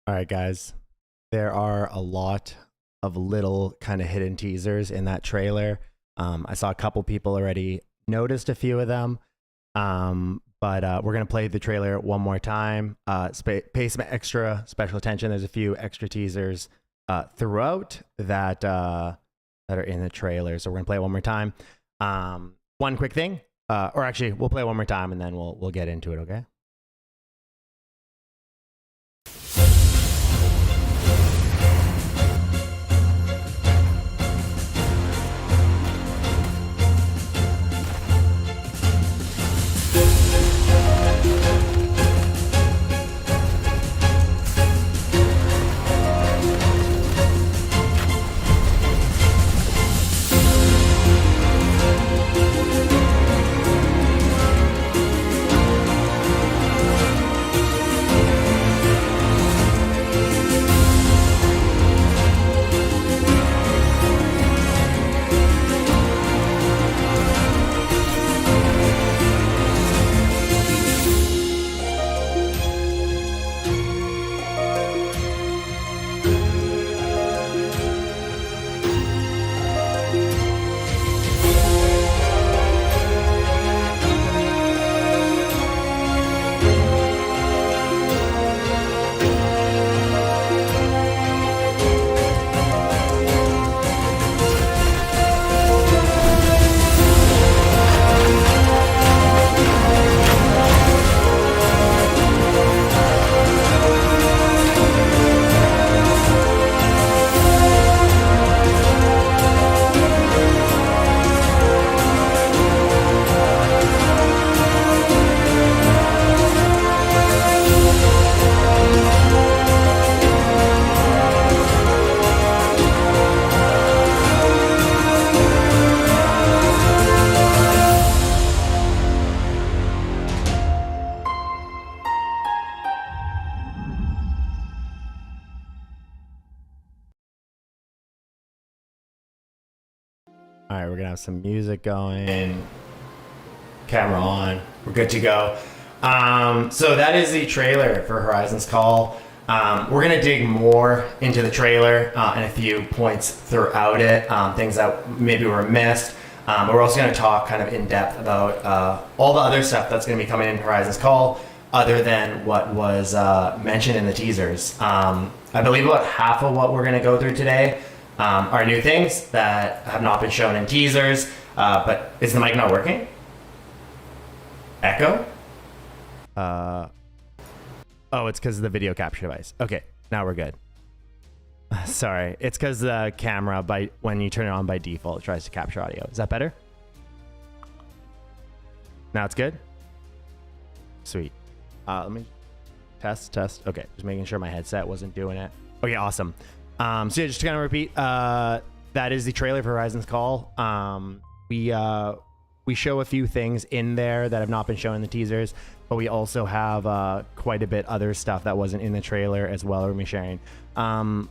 All right, guys. There are a lot of little kind of hidden teasers in that trailer. I saw a couple people already noticed a few of them. But we're going to play the trailer one more time. Pay some extra special attention. There's a few extra teasers throughout that are in the trailer. So we're going to play it one more time. One quick thing, or actually, we'll play it one more time and then we'll get into it, okay? All right, we're gonna have some music going, camera on, we're good to go. So that is the trailer for Horizon's Call. We're gonna dig more into the trailer and a few points throughout it, things that maybe were missed. But we're also gonna talk kind of in depth about all the other stuff that's gonna be coming in Horizon's Call, other than what was mentioned in the teasers. I believe about half of what we're gonna go through today are new things that have not been shown in teasers. But is the mic not working? Echo? Oh, it's because of the video capture device. Okay, now we're good. Sorry, it's because the camera, when you turn it on by default, it tries to capture audio. Is that better? Now it's good? Sweet. Let me test. Okay, just making sure my headset wasn't doing it. Okay, awesome. So yeah, just to kind of repeat, that is the trailer for Horizon's Call. We show a few things in there that have not been shown in the teasers, but we also have quite a bit other stuff that wasn't in the trailer as well. We're gonna be sharing.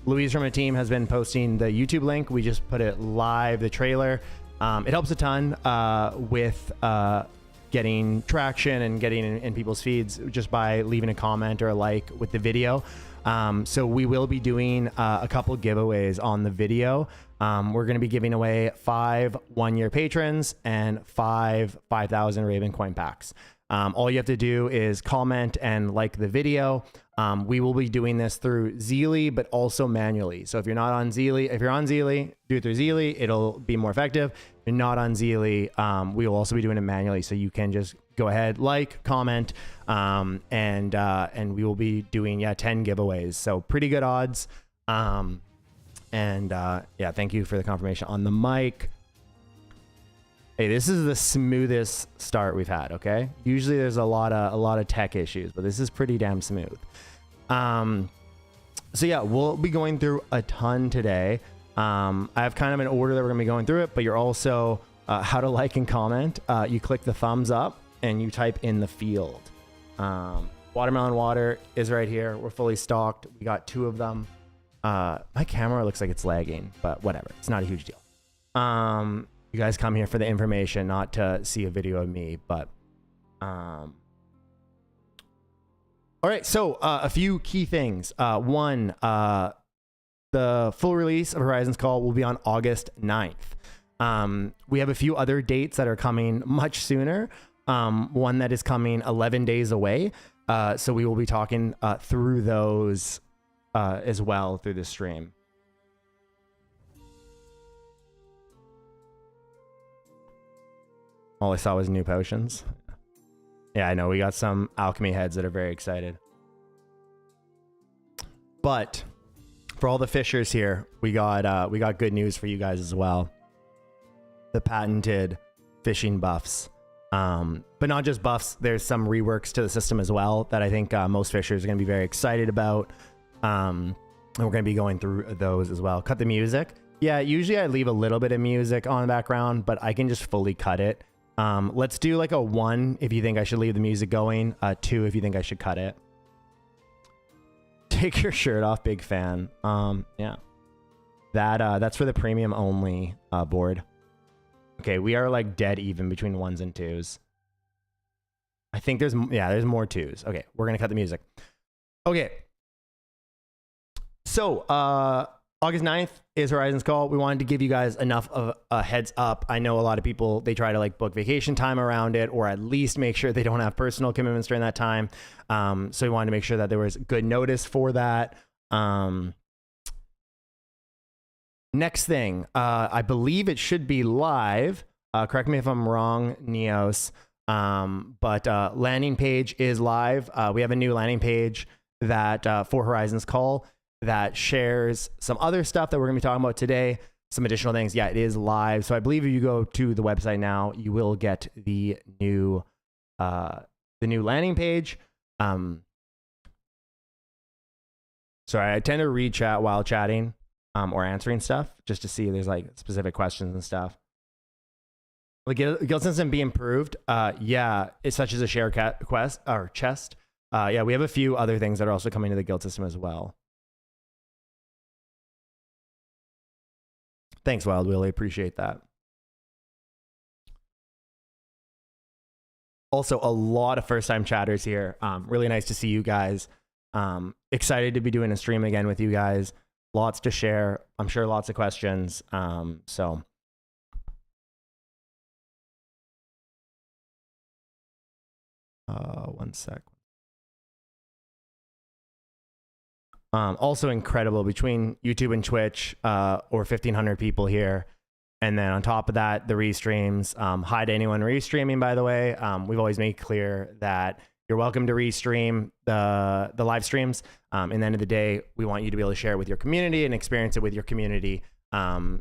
Louise from the team has been posting the YouTube link. We just put it live, the trailer. It helps a ton with getting traction and getting in people's feeds just by leaving a comment or a like with the video. So we will be doing a couple giveaways on the video. We're going to be giving away 5 one-year patrons and 5 5,000 Raven coin packs. All you have to do is comment and like the video. We will be doing this through Zeely, but also manually. So if you're not on Zeely, if you're on Zeely, do it through Zeely. It'll be more effective. If you're not on Zeely, we will also be doing it manually. So you can just go ahead, like, comment, and we will be doing 10 giveaways. So pretty good odds. Yeah, thank you for the confirmation on the mic. Hey, this is the smoothest start we've had, okay? Usually there's a lot of tech issues, but this is pretty damn smooth. So yeah, we'll be going through a ton today. I have kind of an order that we're gonna be going through it, but you're also how to like and comment. You click the thumbs up and you type in the field. Watermelon water is right here. We're fully stocked. We got 2 of them. My camera looks like it's lagging, but whatever. It's not a huge deal. You guys come here for the information, not to see a video of me, but All right, so a few key things. One, the full release of Horizon's Call will be on August 9th. We have a few other dates that are coming much sooner. One that is coming 11 days away. So we will be talking through those as well through the stream. All I saw was new potions. Yeah, I know. We got some alchemy heads that are very excited. But for all the fishers here, we got good news for you guys as well. The patented fishing buffs. But not just buffs. There's some reworks to the system as well that I think most fishers are going to be very excited about. And we're going to be going through those as well. Cut the music. Yeah, usually I leave a little bit of music on the background, but I can just fully cut it. Let's do like a 1 if you think I should leave the music going, 2 if you think I should cut it. Take your shirt off, big fan. Yeah. That's for the premium only board. Okay, we are like dead even between 1s and 2s. I think there's more 2s. Okay, we're gonna cut the music. Okay. So August 9th is Horizon's Call. We wanted to give you guys enough of a heads up. I know a lot of people, they try to like book vacation time around it, or at least make sure they don't have personal commitments during that time. So we wanted to make sure that there was good notice for that. Next thing, I believe it should be live. Correct me if I'm wrong, Neos. But landing page is live. We have a new landing page that for Horizon's Call that shares some other stuff that we're gonna be talking about today, some additional things. Yeah, it is live. So I believe if you go to the website now, you will get the new landing page. Sorry, I tend to read chat while chatting or answering stuff just to see if there's like specific questions and stuff. The guild system be improved. Yeah, it's such as a share quest or chest. Yeah, we have a few other things that are also coming to the guild system as well. Thanks, Wild Willie. Appreciate that. Also, a lot of first-time chatters here. Really nice to see you guys. Excited to be doing a stream again with you guys. Lots to share. I'm sure lots of questions. So. One sec. Also incredible between YouTube and Twitch, or 1,500 people here. And then on top of that, the restreams. Hi to anyone restreaming, by the way. We've always made clear that you're welcome to restream the live streams. In the end of the day, we want you to be able to share it with your community and experience it with your community.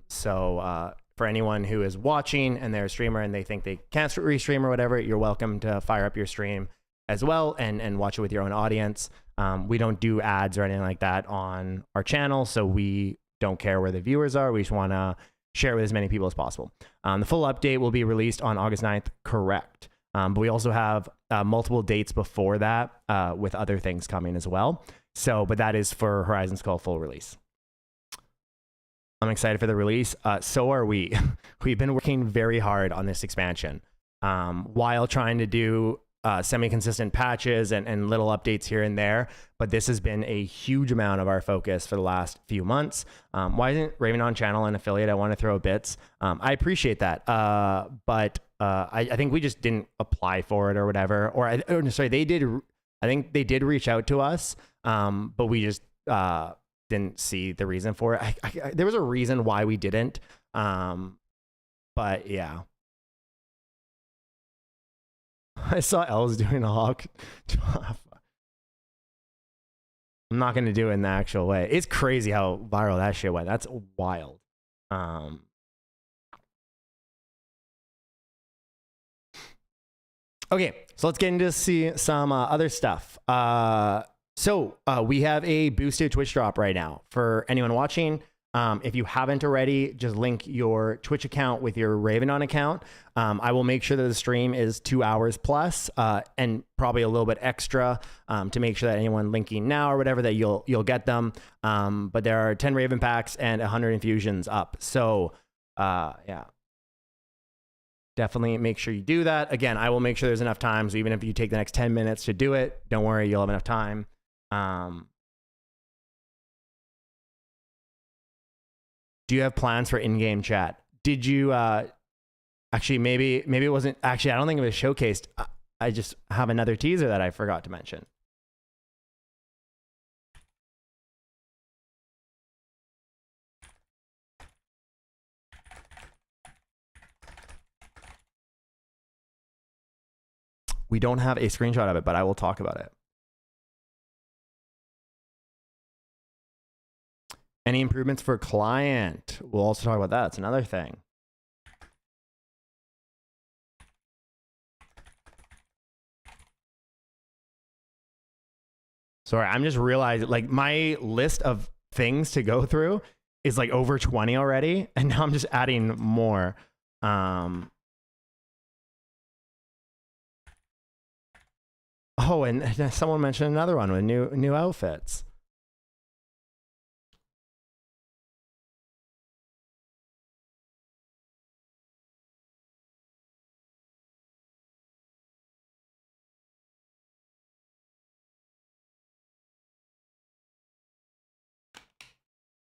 So for anyone who is watching and they're a streamer and they think they can't restream or whatever, you're welcome to fire up your stream as well and watch it with your own audience. We don't do ads or anything like that on our channel, so we don't care where the viewers are. We just want to share it with as many people as possible. The full update will be released on August 9th, correct. But we also have multiple dates before that with other things coming as well. So, but that is for Horizon's Call full release. I'm excited for the release. So are we. We've been working very hard on this expansion while trying to do semi-consistent patches and little updates here and there, but this has been a huge amount of our focus for the last few months. Why isn't Ravendawn channel an affiliate? I want to throw bits. I appreciate that, but I think we just didn't apply for it or whatever. Or sorry, they did. I think they did reach out to us, but we just didn't see the reason for it. There was a reason why we didn't, but yeah. I saw Els doing a hawk. I'm not going to do it in the actual way. It's crazy how viral that shit went. That's wild. Okay, so let's get into some other stuff. So we have a boosted Twitch drop right now for anyone watching. If you haven't already, just link your Twitch account with your Ravendawn account. I will make sure that the stream is 2 hours plus, and probably a little bit extra to make sure that anyone linking now or whatever that you'll get them. But there are 10 Raven packs and 100 infusions up. So yeah. definitely make sure you do that. Again, I will make sure there's enough time. So even if you take the next 10 minutes to do it, don't worry, you'll have enough time. Do you have plans for in-game chat? Did you, actually, maybe it wasn't, actually, I don't think it was showcased. I just have another teaser that I forgot to mention. We don't have a screenshot of it, but I will talk about it. Any improvements for client? We'll also talk about that. It's another thing. Sorry, I'm just realizing, like, my list of things to go through is like over 20 already, and now I'm just adding more. Oh, and someone mentioned another one with new outfits.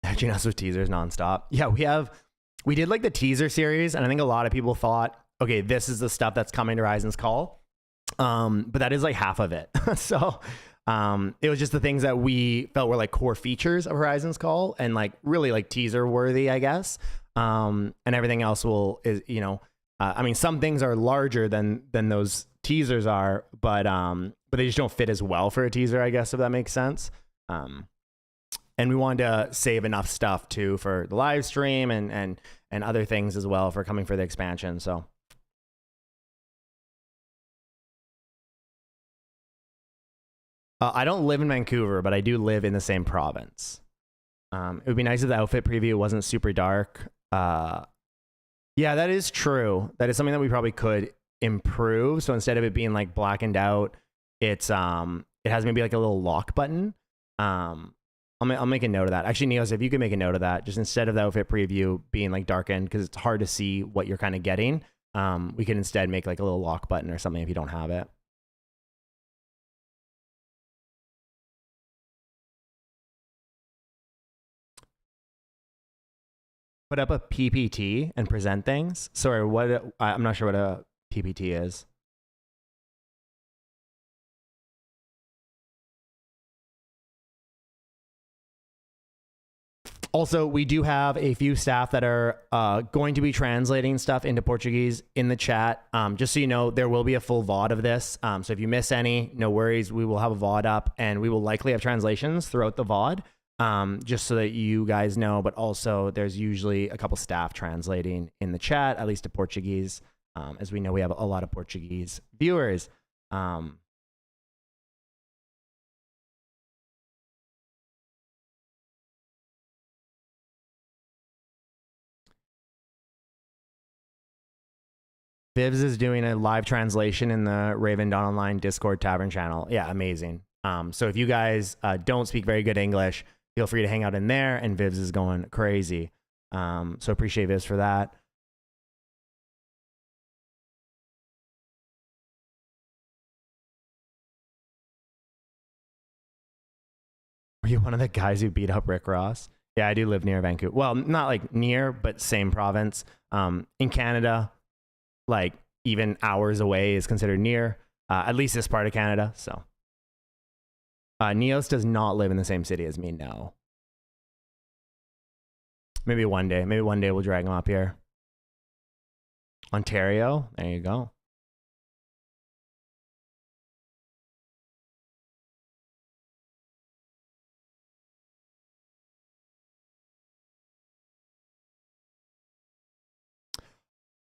Catching us with teasers nonstop. Yeah, we did like the teaser series, and I think a lot of people thought, okay, this is the stuff that's coming to Horizon's Call. But that is like half of it. So it was just the things that we felt were like core features of Horizon's Call and like really like teaser worthy, I guess. And everything else is, you know, I mean, some things are larger than those teasers are, but they just don't fit as well for a teaser, I guess, if that makes sense. And we wanted to save enough stuff too for the live stream and other things as well for coming for the expansion. So. I don't live in Vancouver, but I do live in the same province. It would be nice if the outfit preview wasn't super dark. Yeah, that is true. That is something that we probably could improve. So instead of it being like blackened out, it has maybe like a little lock button. I'll make a note of that. Actually, Neos, if you could make a note of that, just instead of the outfit preview being like darkened, because it's hard to see what you're kind of getting, we can instead make like a little lock button or something if you don't have it. Put up a PPT and present things. Sorry, I'm not sure what a PPT is. Also, we do have a few staff that are going to be translating stuff into Portuguese in the chat. Just so you know, there will be a full VOD of this. So if you miss any, no worries. We will have a VOD up, and we will likely have translations throughout the VOD. Just so that you guys know, but also there's usually a couple staff translating in the chat, at least to Portuguese. As we know, we have a lot of Portuguese viewers. Vivs is doing a live translation in the Ravendawn Online Discord Tavern channel. Yeah, amazing. So if you guys don't speak very good English, feel free to hang out in there, and Vivs is going crazy. So appreciate Vivs for that. Were you one of the guys who beat up Rick Ross? Yeah, I do live near Vancouver. Well, not like near, but same province. In Canada, like even hours away is considered near, at least this part of Canada. So Neos does not live in the same city as me, no. Maybe one day we'll drag him up here. Ontario, there you go.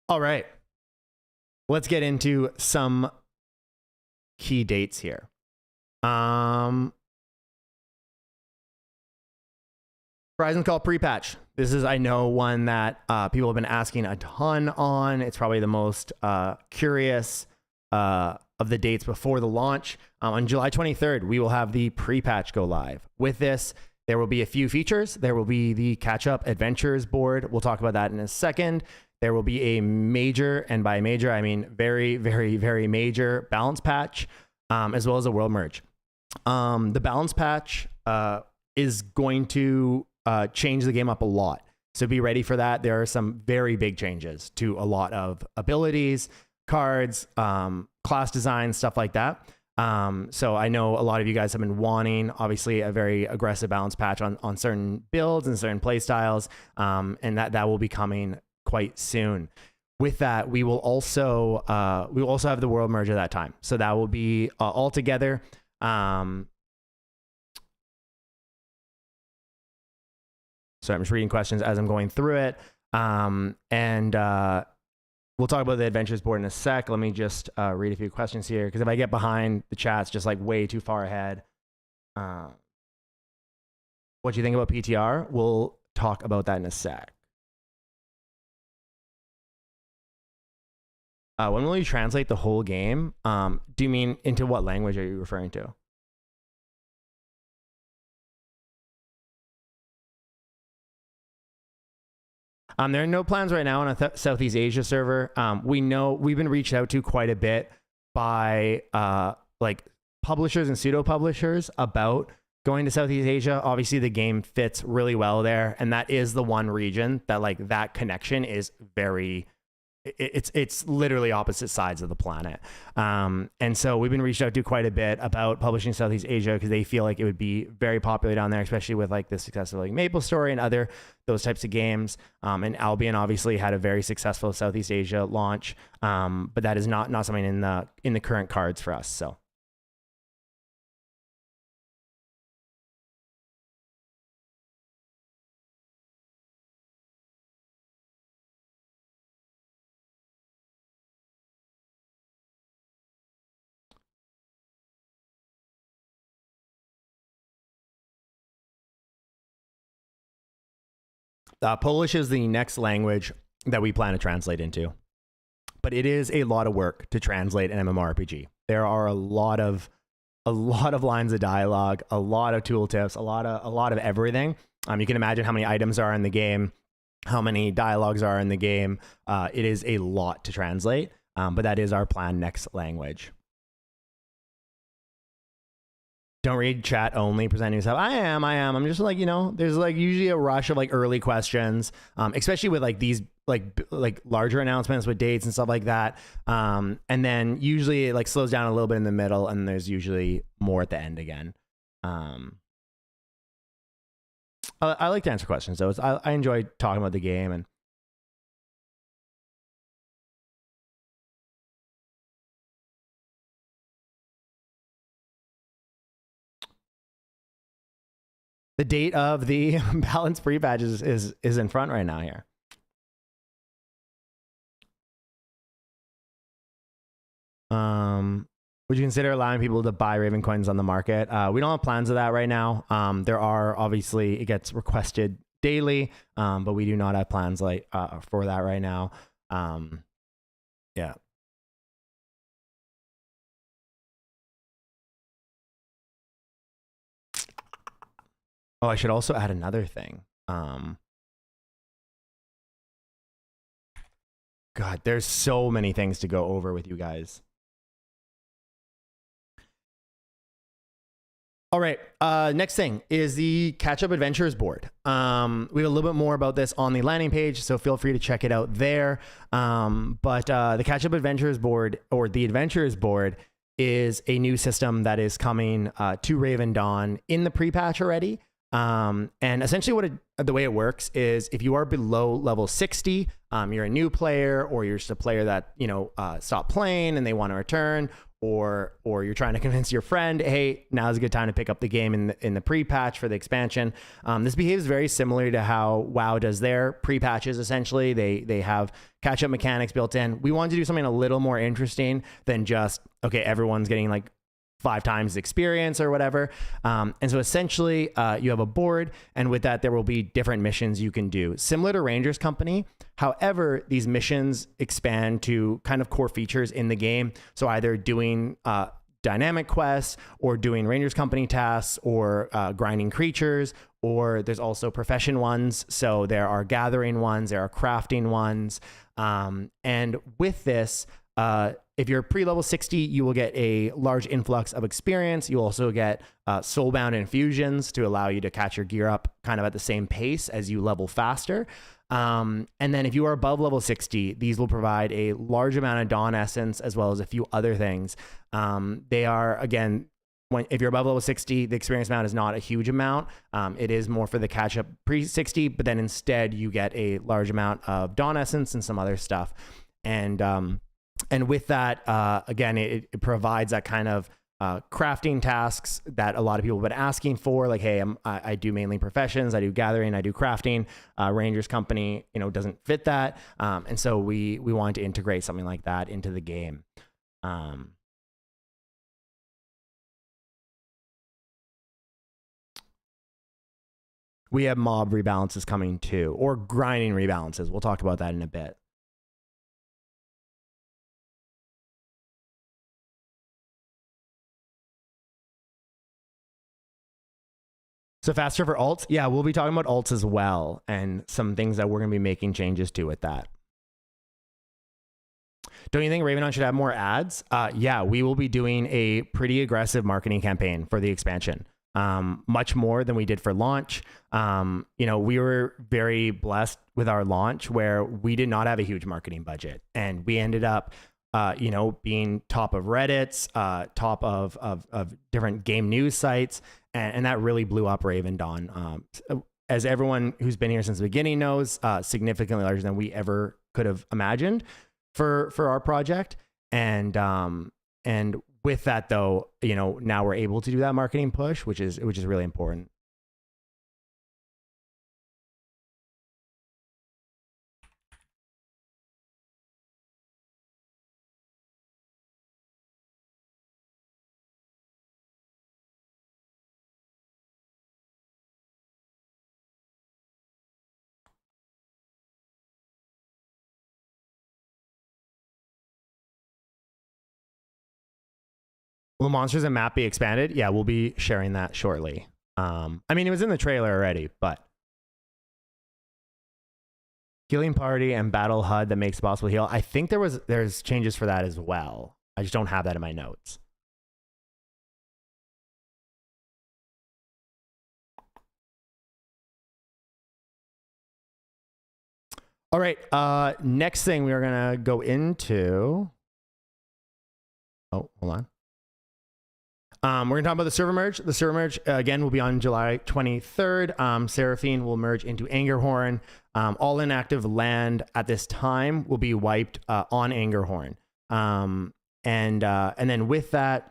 All right, let's get into some key dates here. Horizon's Call pre-patch. This is, I know, one that people have been asking a ton on. It's probably the most curious of the dates before the launch. On July 23rd, we will have the pre-patch go live. With this, there will be a few features. There will be the catch-up adventures board. We'll talk about that in a second. there will be a major, and by major I mean very, very, very major balance patch, as well as a world merge. The balance patch is going to change the game up a lot. So be ready for that. There are some very big changes to a lot of abilities, cards, class design, stuff like that. So I know a lot of you guys have been wanting, obviously, a very aggressive balance patch on certain builds and certain play styles, and that will be coming quite soon. With that, we will also have the world merge at that time. So that will be all together. So I'm just reading questions as I'm going through it. We'll talk about the adventures board in a sec. Let me just read a few questions here, because if I get behind the chat's just like way too far ahead. What do you think about PTR? We'll talk about that in a sec. When will you translate the whole game? Do you mean into what language are you referring to? There are no plans right now on a Southeast Asia server. We know we've been reached out to quite a bit by like publishers and pseudo publishers about going to Southeast Asia. Obviously, the game fits really well there, and that is the one region that like that connection is very. It's literally opposite sides of the planet. And so we've been reached out to quite a bit about publishing Southeast Asia, because they feel like it would be very popular down there, especially with like the success of like MapleStory and other those types of games. And Albion obviously had a very successful Southeast Asia launch, but that is not something in the current cards for us. So. Polish is the next language that we plan to translate into, but it is a lot of work to translate an MMORPG. There are a lot of lines of dialogue, a lot of tooltips, a lot of everything. You can imagine how many items are in the game, how many dialogues are in the game. It is a lot to translate, but that is our plan next language. Don't read chat only, presenting yourself. I am. I'm just like, there's like usually a rush of like early questions, especially with like these like larger announcements with dates and stuff like that. And then usually it like slows down a little bit in the middle, and there's usually more at the end again. I like to answer questions though. I enjoy talking about the game. And the date of the balance pre-patch is in front right now here. Would you consider allowing people to buy Raven coins on the market? We don't have plans of that right now. There are obviously, it gets requested daily, but we do not have plans like for that right now. Yeah. Oh, I should also add another thing. God, there's so many things to go over with you guys. All right, next thing is the Catch Up Adventures board. We have a little bit more about this on the landing page, so feel free to check it out there. But the Catch Up Adventures board, or the Adventures board, is a new system that is coming to Ravendawn in the pre-patch already. And essentially the way it works is if you are below level 60, you're a new player, or you're just a player that, stopped playing and they want to return, or you're trying to convince your friend, hey, now's a good time to pick up the game in the pre-patch for the expansion. This behaves very similar to how WoW does their pre-patches. Essentially, they have catch-up mechanics built in. We wanted to do something a little more interesting than just, okay, everyone's getting like 5 times the experience or whatever. And so essentially you have a board, and with that there will be different missions you can do, similar to Ranger's Company. However, these missions expand to kind of core features in the game. So either doing dynamic quests or doing Rangers Company tasks or grinding creatures, or there's also profession ones. So there are gathering ones, there are crafting ones. And with this, if you're pre-level 60, you will get a large influx of experience. You also get soulbound infusions to allow you to catch your gear up kind of at the same pace as you level faster. And then if you are above level 60, these will provide a large amount of Dawn Essence as well as a few other things. They are, again, if you're above level 60, the experience amount is not a huge amount. It is more for the catch up pre-60, but then instead you get a large amount of Dawn Essence and some other stuff. And with that, again, it provides that kind of crafting tasks that a lot of people have been asking for. Like, hey, I do mainly professions, I do gathering, I do crafting. Rangers Company, doesn't fit that. And so we wanted to integrate something like that into the game. We have mob rebalances coming too, or grinding rebalances. We'll talk about that in a bit. So faster for alts? Yeah, we'll be talking about alts as well, and some things that we're going to be making changes to with that. Don't you think Ravendawn should have more ads? Yeah, we will be doing a pretty aggressive marketing campaign for the expansion. Much more than we did for launch. We were very blessed with our launch where we did not have a huge marketing budget, and we ended up being top of Reddit's, top of different game news sites, and that really blew up Ravendawn. As everyone who's been here since the beginning knows, significantly larger than we ever could have imagined for our project. And with that though, now we're able to do that marketing push, which is really important. Will monsters and map be expanded? Yeah, we'll be sharing that shortly. I mean, it was in the trailer already, but healing party and battle HUD that makes it possible to heal. I think there's changes for that as well. I just don't have that in my notes. All right, next thing we are gonna go into. Oh, hold on. We're going to talk about the server merge. The server merge, again, will be on July 23rd. Seraphine will merge into Angerhorn. All inactive land at this time will be wiped on Angerhorn. And then with that,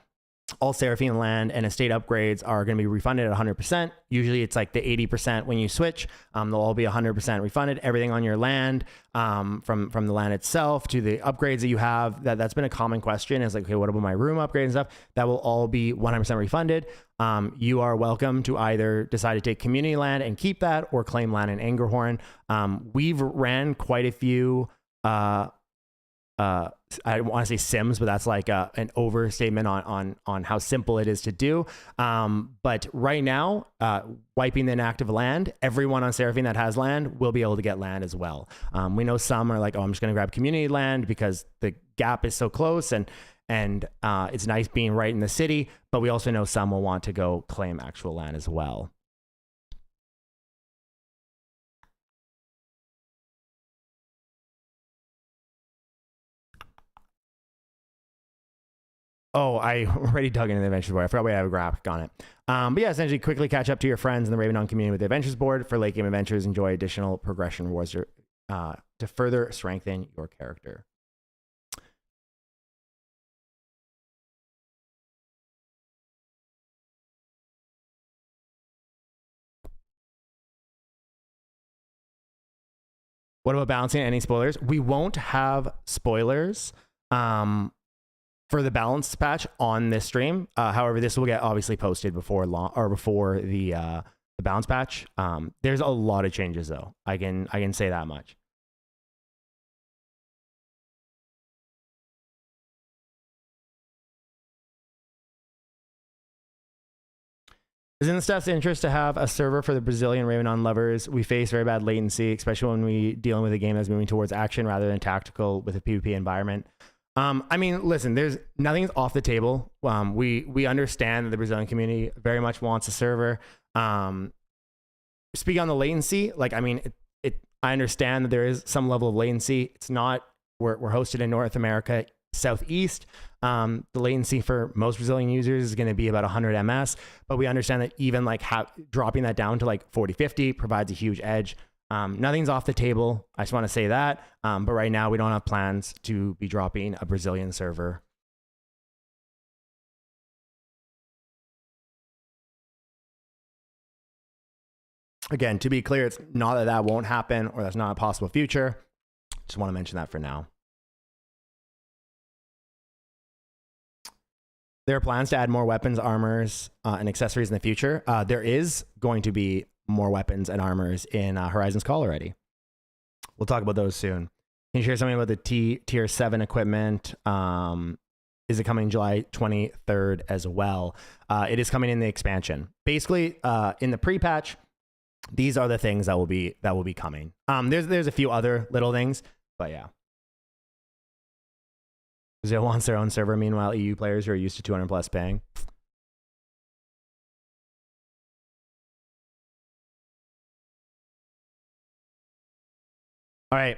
all Seraphine land and estate upgrades are going to be refunded at 100%. Usually it's like the 80% when you switch. They'll all be 100% refunded. Everything on your land, from the land itself to the upgrades that you have, that's been a common question is like, okay, what about my room upgrades and stuff? That will all be 100% refunded. You are welcome to either decide to take community land and keep that or claim land in Angerhorn. We've ran quite a few, I want to say sims, but that's like an overstatement on how simple it is to do. But right now, wiping the inactive land, everyone on Seraphine that has land will be able to get land as well. We know some are like, oh, I'm just going to grab community land because the gap is so close and it's nice being right in the city. But we also know some will want to go claim actual land as well. Oh, I already dug into the Adventures board. I forgot we have a graphic on it. But yeah, essentially quickly catch up to your friends in the Ravendawn community with the Adventures board. For late game adventures, enjoy additional progression rewards to further strengthen your character. What about balancing? Any spoilers? We won't have spoilers for the balance patch on this stream. However, this will get obviously posted before the balance patch. There's a lot of changes though. I can say that much. It's in the staff's interest to have a server for the Brazilian Ravendawn lovers. We face very bad latency, especially when we dealing with a game that's moving towards action rather than tactical with a PvP environment. I mean, listen, there's nothing's off the table. We understand that the Brazilian community very much wants a server. Speak on the latency, like, I mean, I understand that there is some level of latency. It's not, we're hosted in North America, Southeast. The latency for most Brazilian users is going to be about 100 ms, but we understand that even like dropping that down to like 40, 50 provides a huge edge. Nothing's off the table. I just want to say that. But right now we don't have plans to be dropping a Brazilian server. Again, to be clear, it's not that that won't happen or that's not a possible future. Just want to mention that for now. There are plans to add more weapons, armors, and accessories in the future. There is going to be more weapons and armors in Horizon's Call already. We'll talk about those soon. Can you share something about the tier 7 equipment? Is it coming July 23rd as well? It is coming in the expansion. Basically, in the pre-patch, these are the things that will be coming. There's a few other little things, but yeah. Brazil wants their own server. Meanwhile, EU players who are used to 200 plus paying. All right.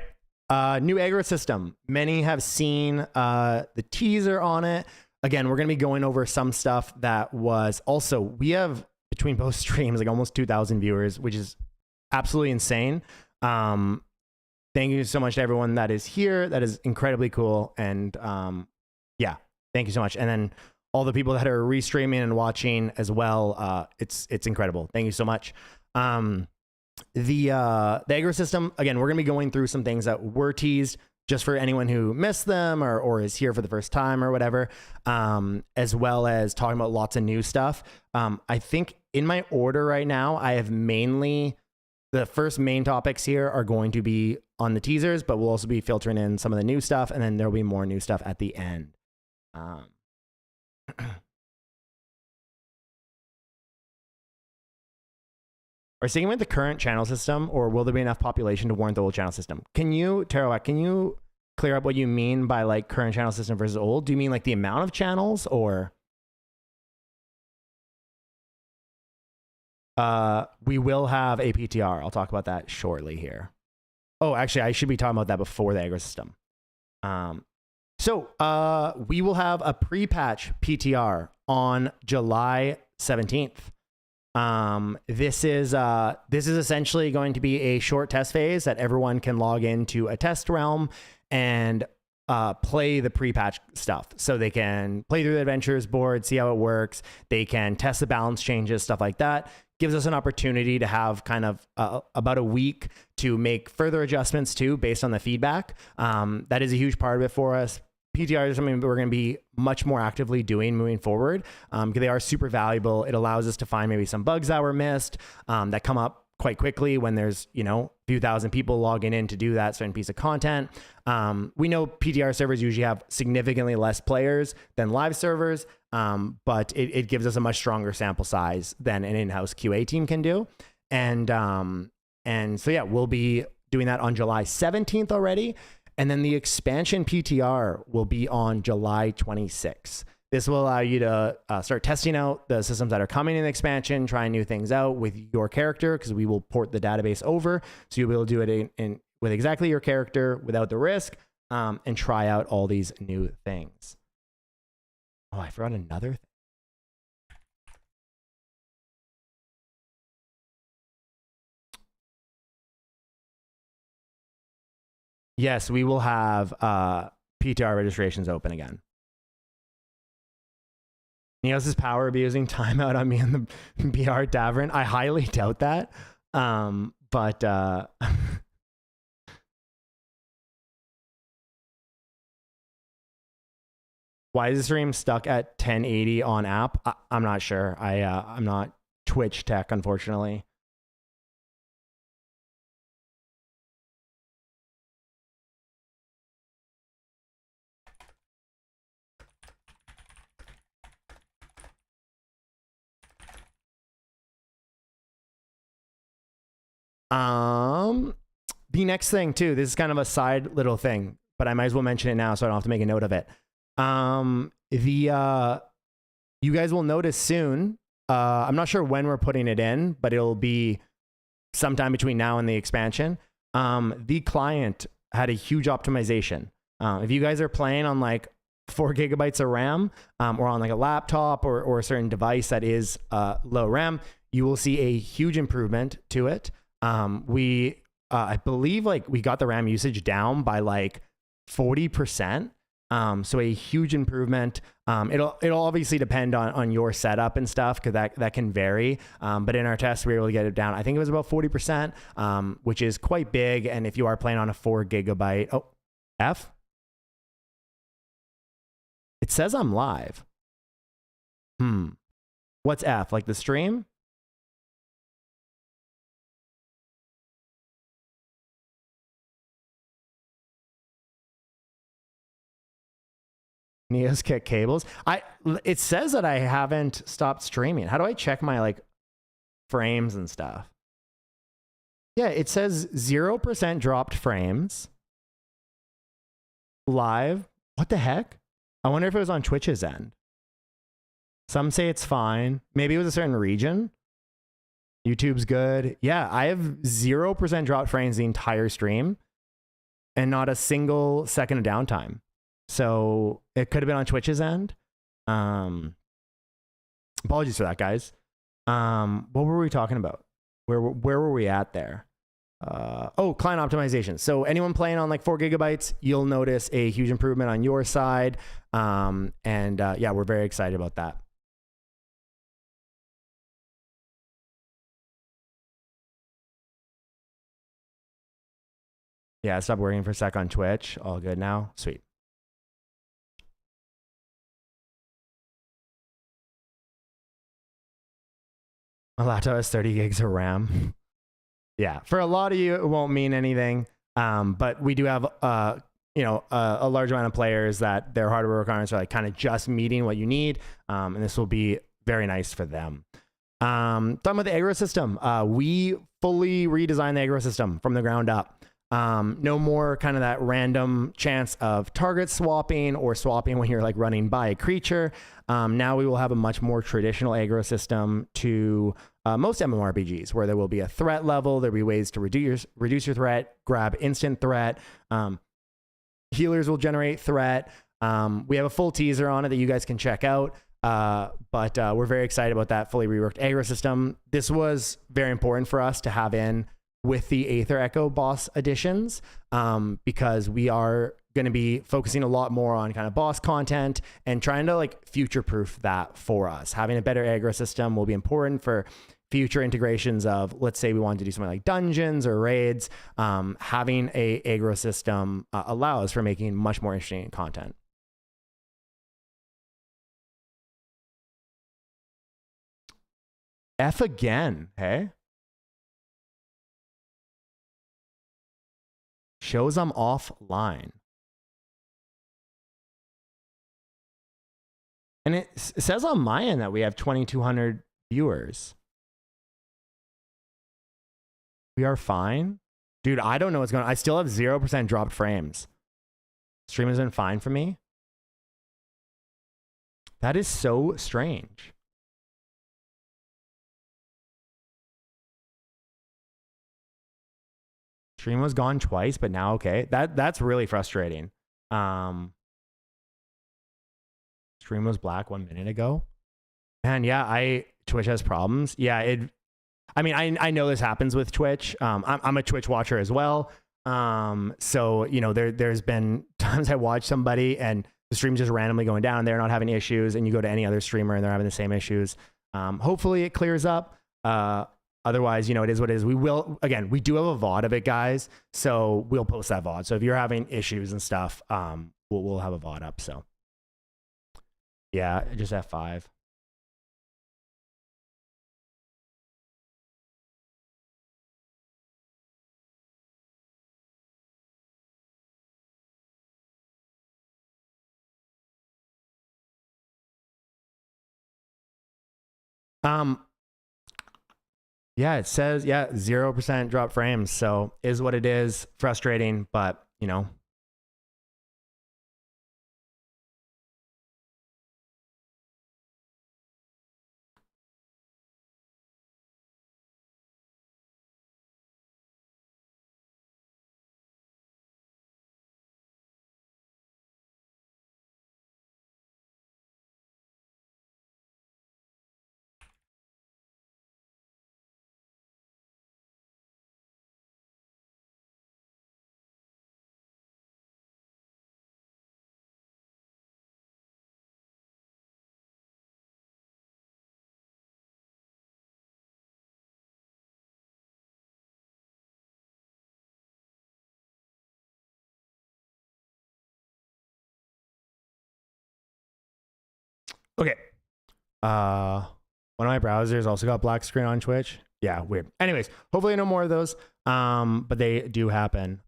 New Aggro system. Many have seen the teaser on it. Again, we're going to be going over some stuff that was also, we have between both streams like almost 2,000 viewers, which is absolutely insane. Thank you so much to everyone that is here. That is incredibly cool. And yeah, thank you so much. And then all the people that are restreaming and watching as well. It's incredible. Thank you so much. The Aggro system, again, we're going to be going through some things that were teased just for anyone who missed them or is here for the first time or whatever, as well as talking about lots of new stuff. I think in my order right now, I have mainly, the first main topics here are going to be on the teasers, but we'll also be filtering in some of the new stuff, and then there'll be more new stuff at the end. Are sticking with the current channel system, or will there be enough population to warrant the old channel system? Can you, Tarawak, can you clear up what you mean by like current channel system versus old? Do you mean like the amount of channels, or? We will have a PTR. I'll talk about that shortly here. Oh, actually, I should be talking about that before the Aggro system. We will have a pre-patch PTR on July 17th. This is essentially going to be a short test phase that everyone can log into a test realm and play the pre-patch stuff. So they can play through the adventures board, see how it works. They can test the balance changes, stuff like that. Gives us an opportunity to have kind of about a week to make further adjustments too, based on the feedback. That is a huge part of it for us. PTR is something we're going to be much more actively doing moving forward, because they are super valuable. It allows us to find maybe some bugs that were missed, that come up quite quickly when there's, you know, a few thousand people logging in to do that certain piece of content. We know PTR servers usually have significantly less players than live servers, but it gives us a much stronger sample size than an in-house QA team can do. And so, yeah, we'll be doing that on July 17th already. And then the expansion PTR will be on July 26th. This will allow you to start testing out the systems that are coming in the expansion, trying new things out with your character, because we will port the database over. So you'll be able to do it with exactly your character without the risk, and try out all these new things. Oh, I forgot another thing. Yes, we will have PTR registrations open again. Neos' power abusing timeout on me in the BR Tavern. I highly doubt that. But why is the stream stuck at 1080 on app? I'm not sure. I'm not Twitch tech, unfortunately. The next thing too, this is kind of a side little thing, but I might as well mention it now so I don't have to make a note of it. You guys will notice soon, I'm not sure when we're putting it in, but it'll be sometime between now and the expansion. The client had a huge optimization. If you guys are playing on like 4 gigabytes of RAM, or on like a laptop or a certain device that is low RAM, you will see a huge improvement to it. I believe like we got the RAM usage down by like 40%. So a huge improvement. It'll obviously depend on your setup and stuff, because that can vary. But in our test, we were able to get it down. I think it was about 40%, which is quite big. And if you are playing on a 4 gigabyte, oh, F. It says I'm live. What's F? Like the stream? Neos kick cables. It says that I haven't stopped streaming. How do I check my like frames and stuff? Yeah, it says 0% dropped frames. Live. What the heck? I wonder if it was on Twitch's end. Some say it's fine. Maybe it was a certain region. YouTube's good. Yeah, I have 0% dropped frames the entire stream and not a single second of downtime. So it could have been on Twitch's end. Apologies for that, guys. What were we talking about? Where were we at there? Oh, client optimization. So anyone playing on like 4 gigabytes, you'll notice a huge improvement on your side. Yeah, we're very excited about that. Yeah, stop working for a sec on Twitch. All good now. Sweet. My laptop has 30 gigs of RAM. Yeah, for a lot of you, it won't mean anything. But we do have, a large amount of players that their hardware requirements are like kind of just meeting what you need. And this will be very nice for them. Talking about the aggro system, we fully redesigned the aggro system from the ground up. No more kind of that random chance of target swapping or swapping when you're like running by a creature. Now we will have a much more traditional aggro system to most MMORPGs, where there will be a threat level. There'll be ways to reduce your threat, grab instant threat. Healers will generate threat. We have a full teaser on it that you guys can check out. But we're very excited about that fully reworked aggro system. This was very important for us to have in with the Aether Echo boss additions, because we are going to be focusing a lot more on kind of boss content and trying to like future-proof that for us. Having a better aggro system will be important for future integrations of, let's say we wanted to do something like dungeons or raids. Having a aggro system allows for making much more interesting content. F again, hey? Shows I'm offline. And it says on my end that we have 2,200 viewers. We are fine. Dude, I don't know what's going on. I still have 0% dropped frames. Stream has been fine for me. That is so strange. Stream was gone twice, but now okay. That's really frustrating. Stream was black 1 minute ago. And yeah, Twitch has problems. Yeah, I know this happens with Twitch. I'm a Twitch watcher as well. So, you know, there's been times I watch somebody and the stream's just randomly going down. They're not having issues, and you go to any other streamer and they're having the same issues. Hopefully it clears up. Otherwise, you know, it is what it is. We do have a VOD of it, guys. So we'll post that VOD. So if you're having issues and stuff, we'll have a VOD up. So yeah, just F5. Yeah, it says, yeah, 0% drop frames. So is what it is. Frustrating, but you know. Okay. One of my browsers also got black screen on Twitch. Yeah, weird. Anyways, hopefully no more of those. But they do happen.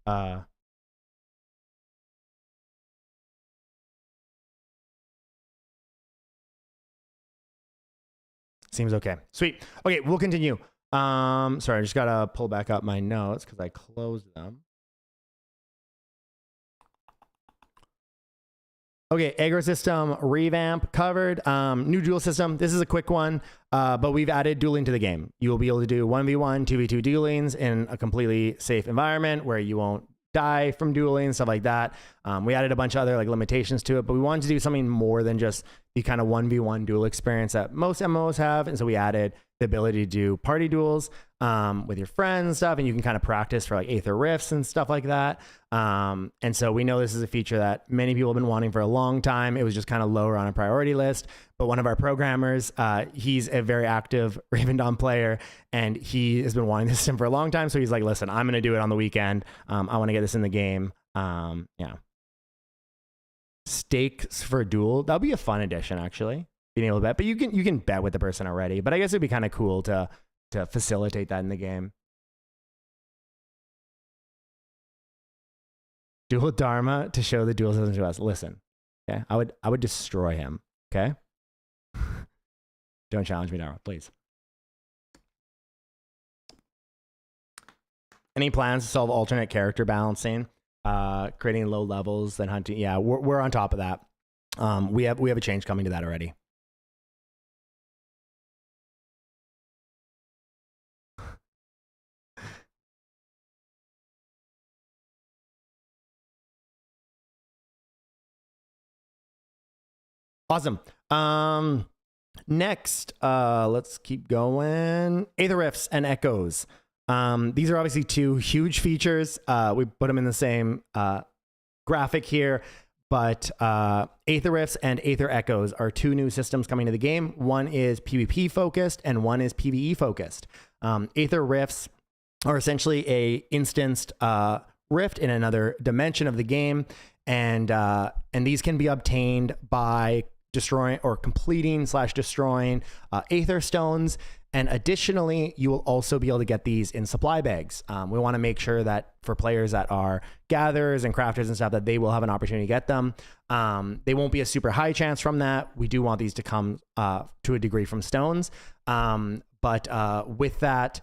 Seems okay. Sweet. Okay, we'll continue. Sorry, I just gotta pull back up my notes because I closed them. Okay, Aggro system revamp covered. New duel system. This is a quick one, but we've added dueling to the game. You will be able to do 1v1, 2v2 duelings in a completely safe environment where you won't die from dueling, stuff like that. We added a bunch of other like limitations to it, but we wanted to do something more than just the kind of 1v1 duel experience that most MMOs have. And so we added the ability to do party duels with your friends and stuff, and you can kind of practice for like Aether rifts and stuff like that. And so we know this is a feature that many people have been wanting for a long time. It was just kind of lower on a priority list, but one of our programmers, he's a very active Ravendawn player, and he has been wanting this sim for a long time. So he's like, listen, I'm going to do it on the weekend. I want to get this in the game. Yeah. Stakes for a duel. That'll be a fun addition, actually. Being able to bet, but you can bet with the person already. But I guess it'd be kind of cool to facilitate that in the game. Duel Dharma to show the duel system to us. Listen, okay, I would destroy him. Okay, don't challenge me, Dharma, please. Any plans to solve alternate character balancing, creating low levels, then hunting? Yeah, we're on top of that. We have a change coming to that already. Awesome. Next, let's keep going. Aether rifts and echoes. These are obviously two huge features. We put them in the same graphic here, but Aether rifts and Aether echoes are two new systems coming to the game. One is PvP focused and one is PvE focused. Aether rifts are essentially a instanced rift in another dimension of the game, and these can be obtained by destroying or completing / destroying Aether stones. And additionally, you will also be able to get these in supply bags. We want to make sure that for players that are gatherers and crafters and stuff, that they will have an opportunity to get them. They won't be a super high chance from that. We do want these to come to a degree from stones. But with that,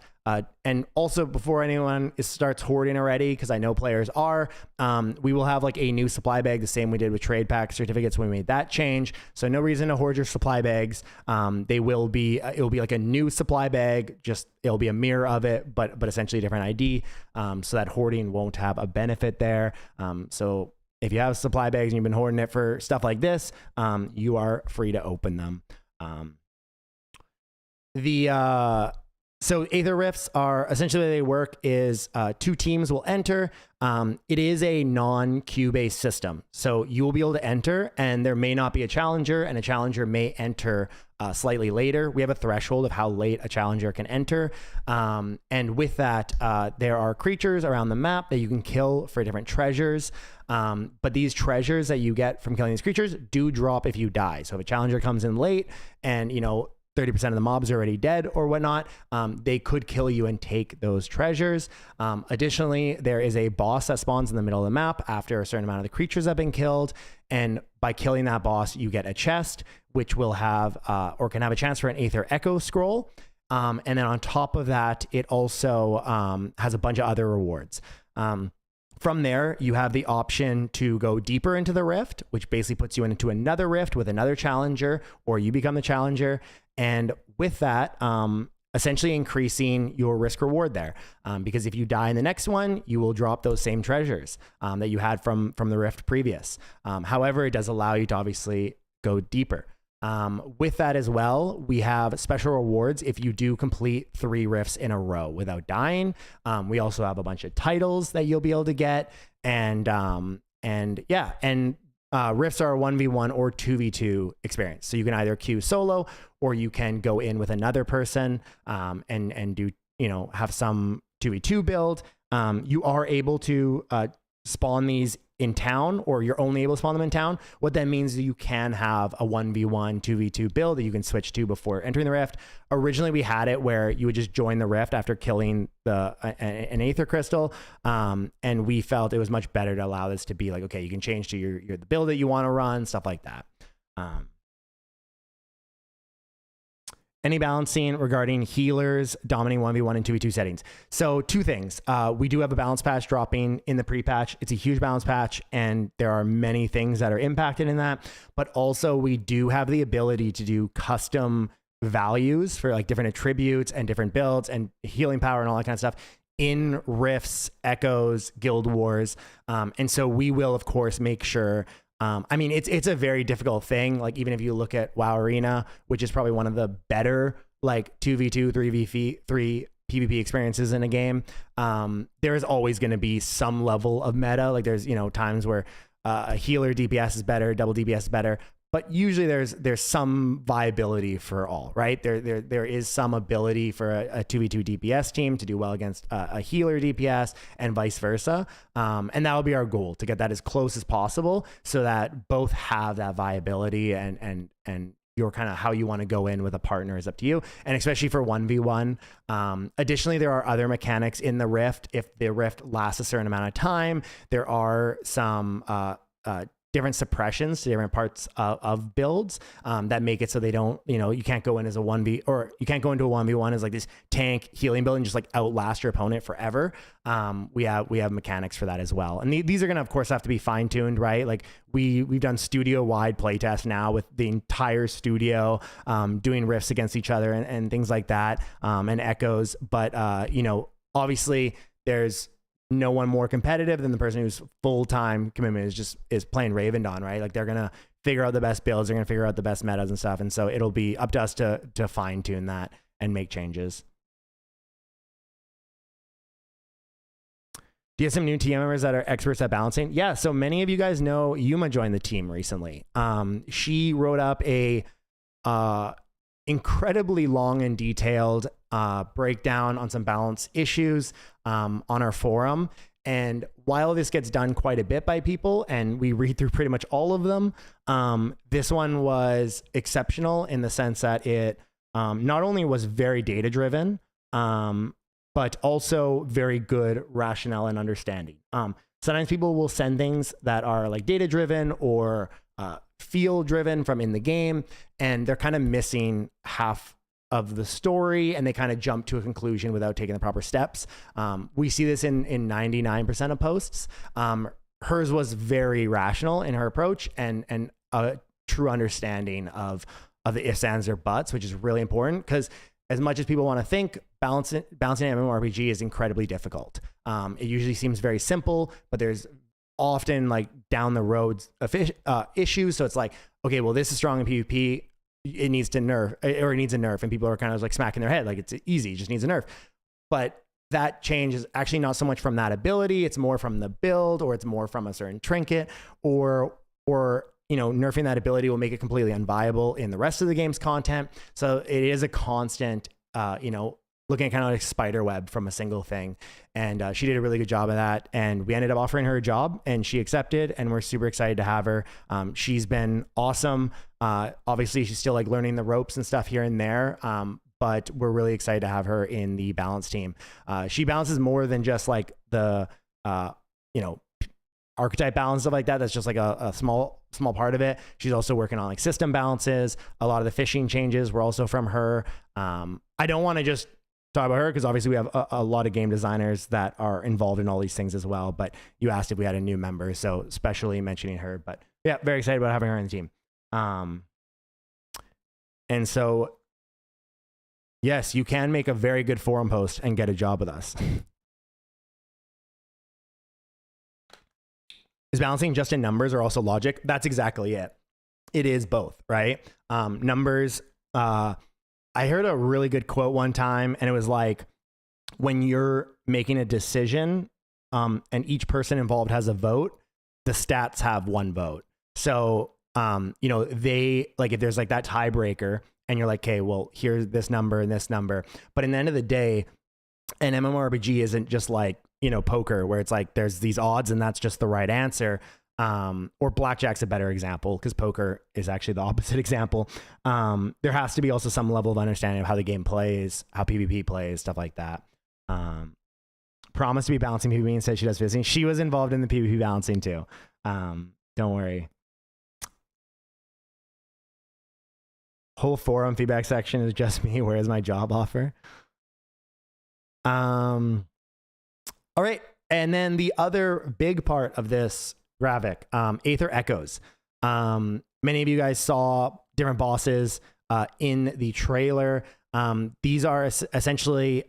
and also before anyone starts hoarding already, because I know players are, we will have like a new supply bag, the same we did with trade pack certificates when we made that change. So no reason to hoard your supply bags. They will be, it'll be like a new supply bag, just it'll be a mirror of it, but essentially a different ID, so that hoarding won't have a benefit there. So if you have supply bags and you've been hoarding it for stuff like this, you are free to open them. So Aether rifts are essentially the way they work is two teams will enter. It is a non-queue based system. So you will be able to enter and there may not be a challenger, and a challenger may enter slightly later. We have a threshold of how late a challenger can enter. And with that, there are creatures around the map that you can kill for different treasures. But these treasures that you get from killing these creatures do drop if you die. So if a challenger comes in late and, 30% of the mobs are already dead or whatnot, they could kill you and take those treasures. Additionally, there is a boss that spawns in the middle of the map after a certain amount of the creatures have been killed. And by killing that boss, you get a chest, which will have or can have a chance for an Aether Echo scroll. And then on top of that, it also has a bunch of other rewards. From there, you have the option to go deeper into the rift, which basically puts you into another rift with another challenger, or you become the challenger. And with that, essentially increasing your risk reward there. Because if you die in the next one, you will drop those same treasures that you had from the rift previous. However, it does allow you to obviously go deeper. With that as well, we have special rewards if you do complete 3 rifts in a row without dying. We also have a bunch of titles that you'll be able to get, and rifts are a 1v1 or 2v2 experience. So you can either queue solo, or you can go in with another person and do, have some 2v2 build. You are able to spawn these in town, or you're only able to spawn them in town. What that means is you can have a 1v1, 2v2 build that you can switch to before entering the rift. Originally, we had it where you would just join the rift after killing an Aether crystal, and we felt it was much better to allow this to be like, okay, you can change to the build that you want to run, stuff like that. Any balancing regarding healers dominating 1v1 and 2v2 settings? So 2 things. We do have a balance patch dropping in the pre-patch. It's a huge balance patch, and there are many things that are impacted in that. But also, we do have the ability to do custom values for like different attributes and different builds and healing power and all that kind of stuff in rifts, echoes, guild wars. And so we will, of course, make sure. I mean, it's a very difficult thing. Like, even if you look at WoW Arena, which is probably one of the better like 2v2, 3v3 PvP experiences in a game, there is always going to be some level of meta. Like, there's times where a healer DPS is better, double DPS is better, but usually there's some viability for all, right? There is some ability for a 2v2 DPS team to do well against a healer DPS and vice versa. And that will be our goal, to get that as close as possible so that both have that viability, and your kind of how you want to go in with a partner is up to you. And especially for 1v1. Additionally, there are other mechanics in the rift. If the rift lasts a certain amount of time, there are some different suppressions to different parts of builds that make it so they don't, you can't go in as a 1v, or you can't go into a 1v1 as like this tank healing build and just like outlast your opponent forever. We have mechanics for that as well. And these are going to, of course, have to be fine tuned, right? Like we've done studio wide playtests now with the entire studio doing rifts against each other and things like that, and echoes. But, obviously there's no one more competitive than the person whose full-time commitment is playing Ravendawn, right? Like, they're gonna figure out the best builds, they're gonna figure out the best metas and stuff, and so it'll be up to us to fine-tune that and make changes. Do you have some new team members that are experts at balancing? Yeah, so many of you guys know Yuma joined the team recently. She wrote up a incredibly long and detailed breakdown on some balance issues on our forum. And while this gets done quite a bit by people, and we read through pretty much all of them, this one was exceptional in the sense that it not only was very data driven, but also very good rationale and understanding. Sometimes people will send things that are like data driven or feel driven from in the game, and they're kind of missing half of the story, and they kind of jump to a conclusion without taking the proper steps. We see this in 99% of posts. Hers was very rational in her approach, and a true understanding of the ifs, ands, or buts, which is really important, because as much as people want to think, balancing MMORPG is incredibly difficult. It usually seems very simple, but there's often like down the road issues. So it's like, okay, well, this is strong in PvP, it needs to nerf, or it needs a nerf, and people are kind of like smacking their head like it's easy, it just needs a nerf. But that change is actually not so much from that ability, it's more from the build, or it's more from a certain trinket, or nerfing that ability will make it completely unviable in the rest of the game's content. So it is a constant looking at kind of like spider web from a single thing. And she did a really good job of that. And we ended up offering her a job, and she accepted, and we're super excited to have her. She's been awesome. Obviously she's still like learning the ropes and stuff here and there. But we're really excited to have her in the balance team. She balances more than just like the, archetype balance, stuff like that. That's just like a small part of it. She's also working on like system balances. A lot of the fishing changes were also from her. I don't want to just talk about her because obviously we have a lot of game designers that are involved in all these things as well. But you asked if we had a new member, so especially mentioning her. But yeah, very excited about having her on the team. And so, yes, you can make a very good forum post and get a job with us. Is balancing just in numbers or also logic? That's exactly it. It is both, right? Numbers, I heard a really good quote one time, and it was like, when you're making a decision and each person involved has a vote, the stats have one vote. So, you know, they, like if there's like that tiebreaker and you're like, okay, well, here's this number and this number. But in the end of the day, an MMORPG isn't just like, you know, poker where it's like there's these odds and that's just the right answer. Or blackjack's a better example because poker is actually the opposite example. There has to be also some level of understanding of how the game plays, how PvP plays, stuff like that. Promised to be balancing PvP and said she does fishing. She was involved in the PvP balancing too. Don't worry. Whole forum feedback section is just me. Where is my job offer? All right. And then the other big part of this graphic, Aether Echoes. Many of you guys saw different bosses in the trailer. These are essentially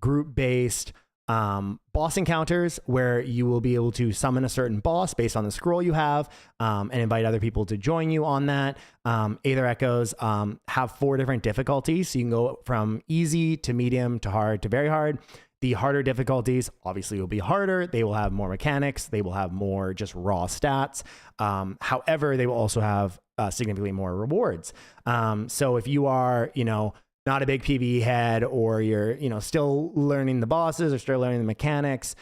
group-based boss encounters where you will be able to summon a certain boss based on the scroll you have and invite other people to join you on that. Aether Echoes have 4 different difficulties. So you can go from easy to medium to hard to very hard. The harder difficulties obviously will be harder. They will have more mechanics. They will have more just raw stats. However, they will also have significantly more rewards. So if you are, you know, not a big PvE head, or you're, you know, still learning the bosses or still learning the mechanics,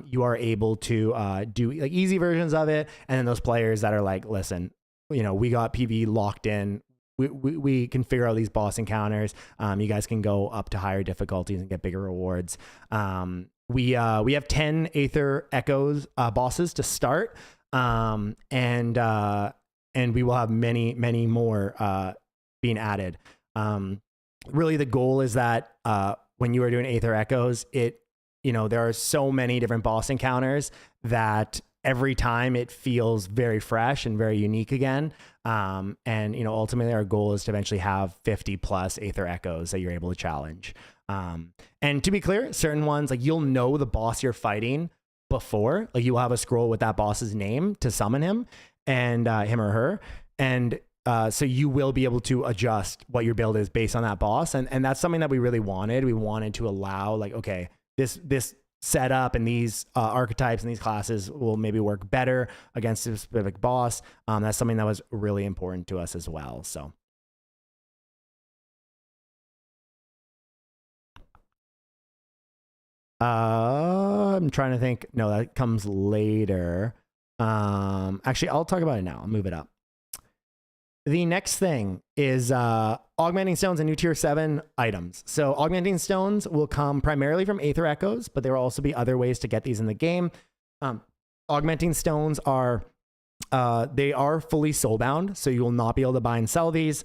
you are able to do like easy versions of it. And then those players that are like, listen, you know, we got PvE locked in. We can figure out these boss encounters. You guys can go up to higher difficulties and get bigger rewards. We have 10 Aether Echoes bosses to start, and we will have many more being added. Really, the goal is that when you are doing Aether Echoes, you know, there are so many different boss encounters that every time it feels very fresh and very unique again. And, you know, ultimately our goal is to eventually have 50 plus Aether Echoes that you're able to challenge. And to be clear, certain ones, like you'll know the boss you're fighting before, like you will have a scroll with that boss's name to summon him and him or her. And so you will be able to adjust what your build is based on that boss. And that's something that we really wanted. We wanted to allow like, okay, this setup and these archetypes and these classes will maybe work better against a specific boss. That's something that was really important to us as well. So. I'm trying to think. No, that comes later. Actually, I'll talk about it now. I'll move it up. The next thing is augmenting stones and new tier 7 items. So augmenting stones will come primarily from Aether Echoes, but there will also be other ways to get these in the game. Augmenting stones are they are fully soulbound, so you will not be able to buy and sell these.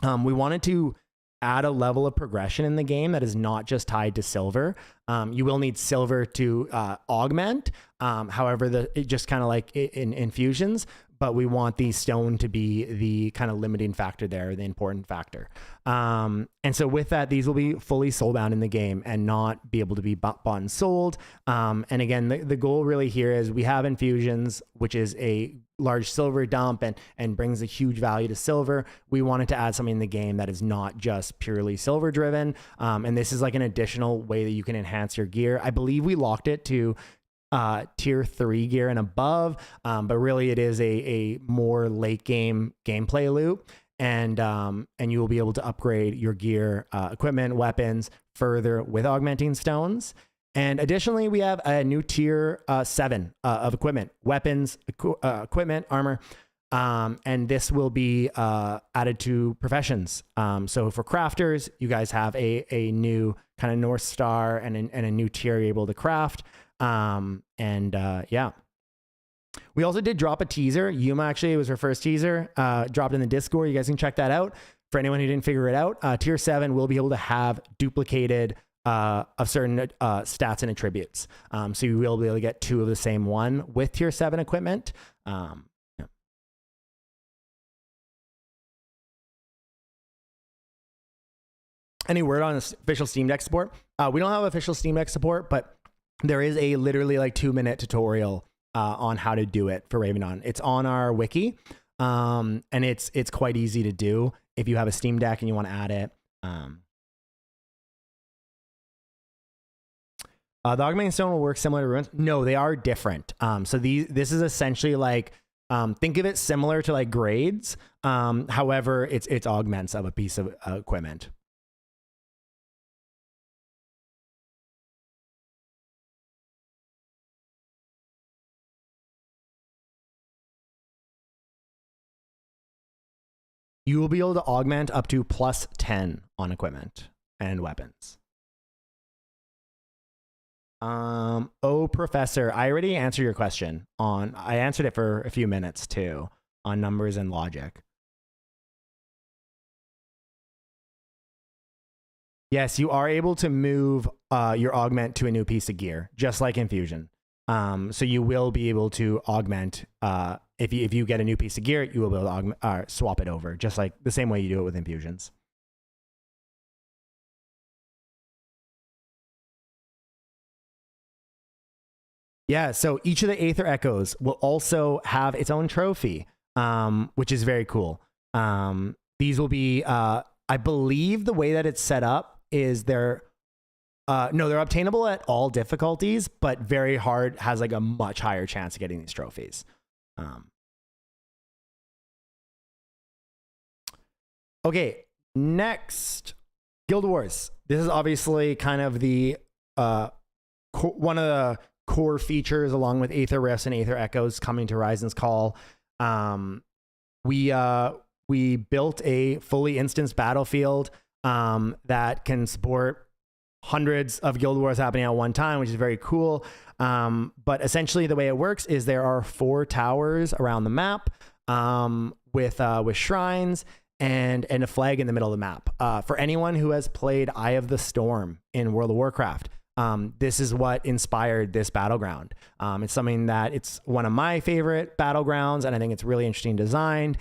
We wanted to add a level of progression in the game that is not just tied to silver. You will need silver to augment. However, it just kind of like in infusions, but we want the stone to be the kind of limiting factor there, the important factor. And so with that, these will be fully soulbound in the game and not be able to be bought and sold. And again, the goal really here is we have infusions, which is a large silver dump and brings a huge value to silver. We wanted to add something in the game that is not just purely silver driven. And this is like an additional way that you can enhance your gear. I believe we locked it to tier 3 gear and above, but really it is a more late game gameplay loop, and you will be able to upgrade your gear, equipment, weapons further with augmenting stones. And additionally, we have a new tier 7 of equipment, weapons, equipment, armor, and this will be added to professions. So for crafters, you guys have a new kind of North Star and a new tier you're able to craft. Yeah. We also did drop a teaser. Yuma actually, it was her first teaser, dropped in the Discord. You guys can check that out. For anyone who didn't figure it out, tier 7 will be able to have duplicated of certain stats and attributes. So you will be able to get 2 of the same one with tier 7 equipment. Yeah. Any word on official Steam Deck support? We don't have official Steam Deck support, but there is a literally like 2-minute tutorial on how to do it for Ravendawn. It's on our wiki, and it's quite easy to do if you have a Steam Deck and you want to add it. The augmenting stone will work similar to ruins. No, they are different. So this is essentially like, think of it similar to like grades. However, it's augments of a piece of equipment. You will be able to augment up to +10 on equipment and weapons. Oh, Professor, I already answered your question on, I answered it for a few minutes too on numbers and logic. Yes, you are able to move your augment to a new piece of gear, just like Infusion. So you will be able to augment, if you get a new piece of gear, you will be able to augment, swap it over, just like the same way you do it with Infusions. Yeah, so each of the Aether Echoes will also have its own trophy, which is very cool. These will be, I believe the way that it's set up is they're obtainable at all difficulties, but very hard has like a much higher chance of getting these trophies. Okay, next, Guild Wars. This is obviously kind of the one of the core features, along with Aether Rifts and Aether Echoes coming to Horizon's Call. We built a fully instanced battlefield that can support hundreds of Guild Wars happening at one time, which is very cool. But essentially the way it works is there are 4 towers around the map with shrines and a flag in the middle of the map. For anyone who has played Eye of the Storm in World of Warcraft, this is what inspired this battleground. It's something that it's one of my favorite battlegrounds, and I think it's really interesting designed.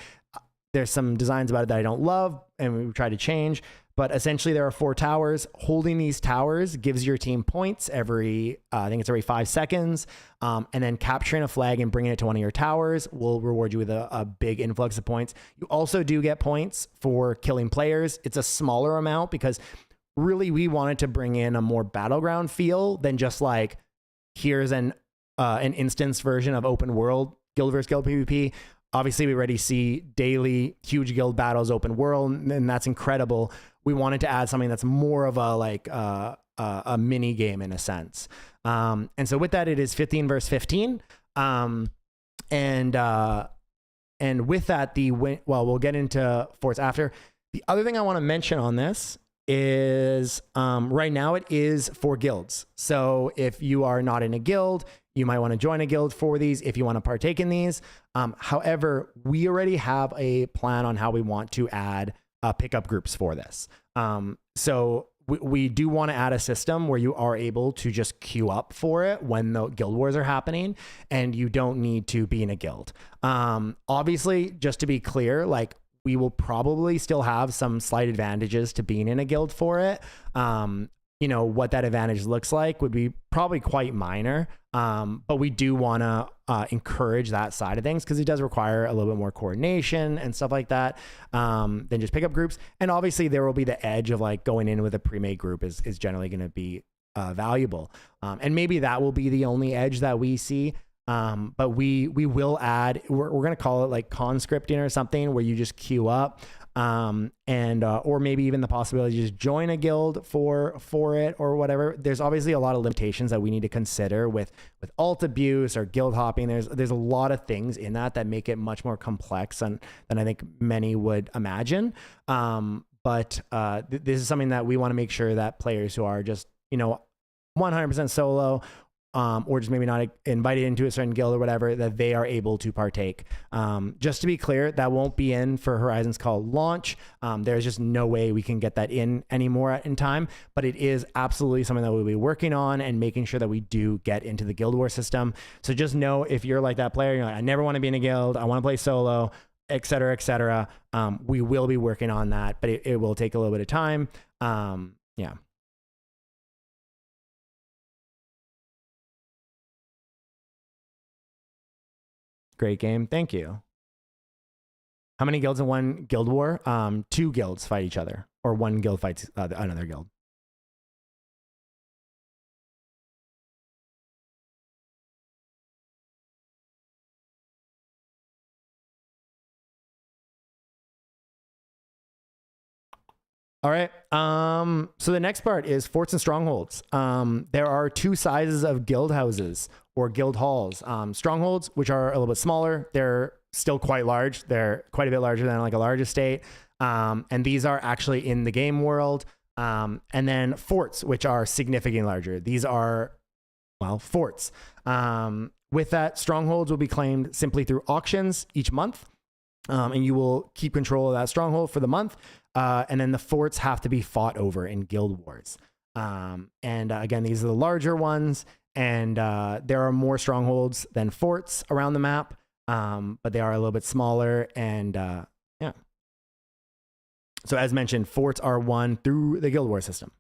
There's some designs about it that I don't love, and we try to change. But essentially, there are 4 towers. Holding these towers gives your team points every, I think it's every 5 seconds. And then capturing a flag and bringing it to one of your towers will reward you with a big influx of points. You also do get points for killing players. It's a smaller amount because really we wanted to bring in a more battleground feel than just like, here's an instance version of open world guild versus guild PvP. Obviously, we already see daily huge guild battles open world, and that's incredible. We wanted to add something that's more of a like a mini game in a sense. And so with that, it is 15 versus 15. And with that, we'll get into forts after. The other thing I want to mention on this is right now it is for guilds. So if you are not in a guild, you might want to join a guild for these if you want to partake in these. However, we already have a plan on how we want to add pickup groups for this. So we do want to add a system where you are able to just queue up for it when the guild wars are happening, and you don't need to be in a guild. Obviously, just to be clear, like we will probably still have some slight advantages to being in a guild for it. You know, what that advantage looks like would be probably quite minor. But we do want to encourage that side of things because it does require a little bit more coordination and stuff like that than just pickup groups. And obviously there will be the edge of like going in with a pre-made group is generally going to be valuable. And maybe that will be the only edge that we see. But we will add, we're going to call it like conscripting or something where you just queue up. Or maybe even the possibility to just join a guild for it or whatever. There's obviously a lot of limitations that we need to consider with alt abuse or guild hopping. There's a lot of things in that make it much more complex than I think many would imagine. But this is something that we want to make sure that players who are just, 100% solo or just maybe not invited into a certain guild or whatever, that they are able to partake. Just to be clear, that won't be in for Horizon's Call launch. There's just no way we can get that in anymore in time, but it is absolutely something that we'll be working on and making sure that we do get into the Guild War system. So just know, if you're like that player, you're like, I never want to be in a guild, I want to play solo, etc., etc. We will be working on that, but it will take a little bit of time. Yeah. Great game. Thank you. How many guilds in one guild war? 2 guilds fight each other, or 1 guild fights another guild. All right. So the next part is forts and strongholds. There are 2 sizes of guild houses or guild halls. Strongholds, which are a little bit smaller, they're still quite large. They're quite a bit larger than like a large estate. And these are actually in the game world. And then forts, which are significantly larger. These are, well, forts. With that, strongholds will be claimed simply through auctions each month. And you will keep control of that stronghold for the month. And then the forts have to be fought over in guild wars. Again, these are the larger ones, and there are more strongholds than forts around the map, but they are a little bit smaller. And yeah. So as mentioned, forts are won through the guild war system.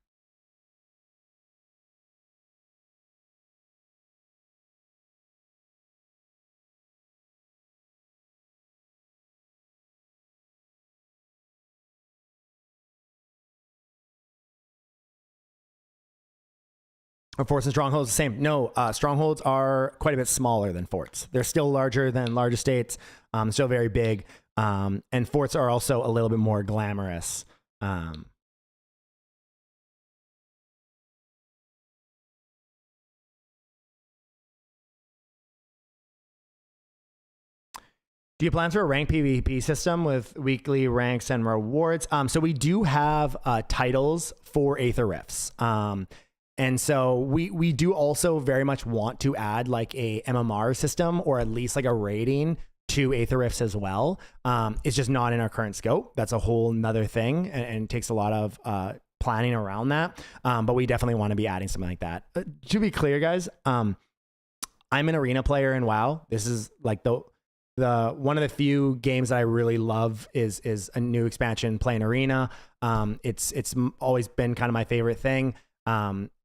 Forts and strongholds the same. No, strongholds are quite a bit smaller than forts. They're still larger than large estates, still very big. And forts are also a little bit more glamorous. Do you plan for a rank PvP system with weekly ranks and rewards? So we do have titles for Aether Rifts. And so we do also very much want to add like a MMR system, or at least like a rating to Aether Rifts as well. It's just not in our current scope. That's a whole nother thing, and takes a lot of planning around that. But we definitely want to be adding something like that. To be clear, guys, I'm an arena player in WoW. This is like the one of the few games that I really love is a new expansion, playing arena. It's always been kind of my favorite thing.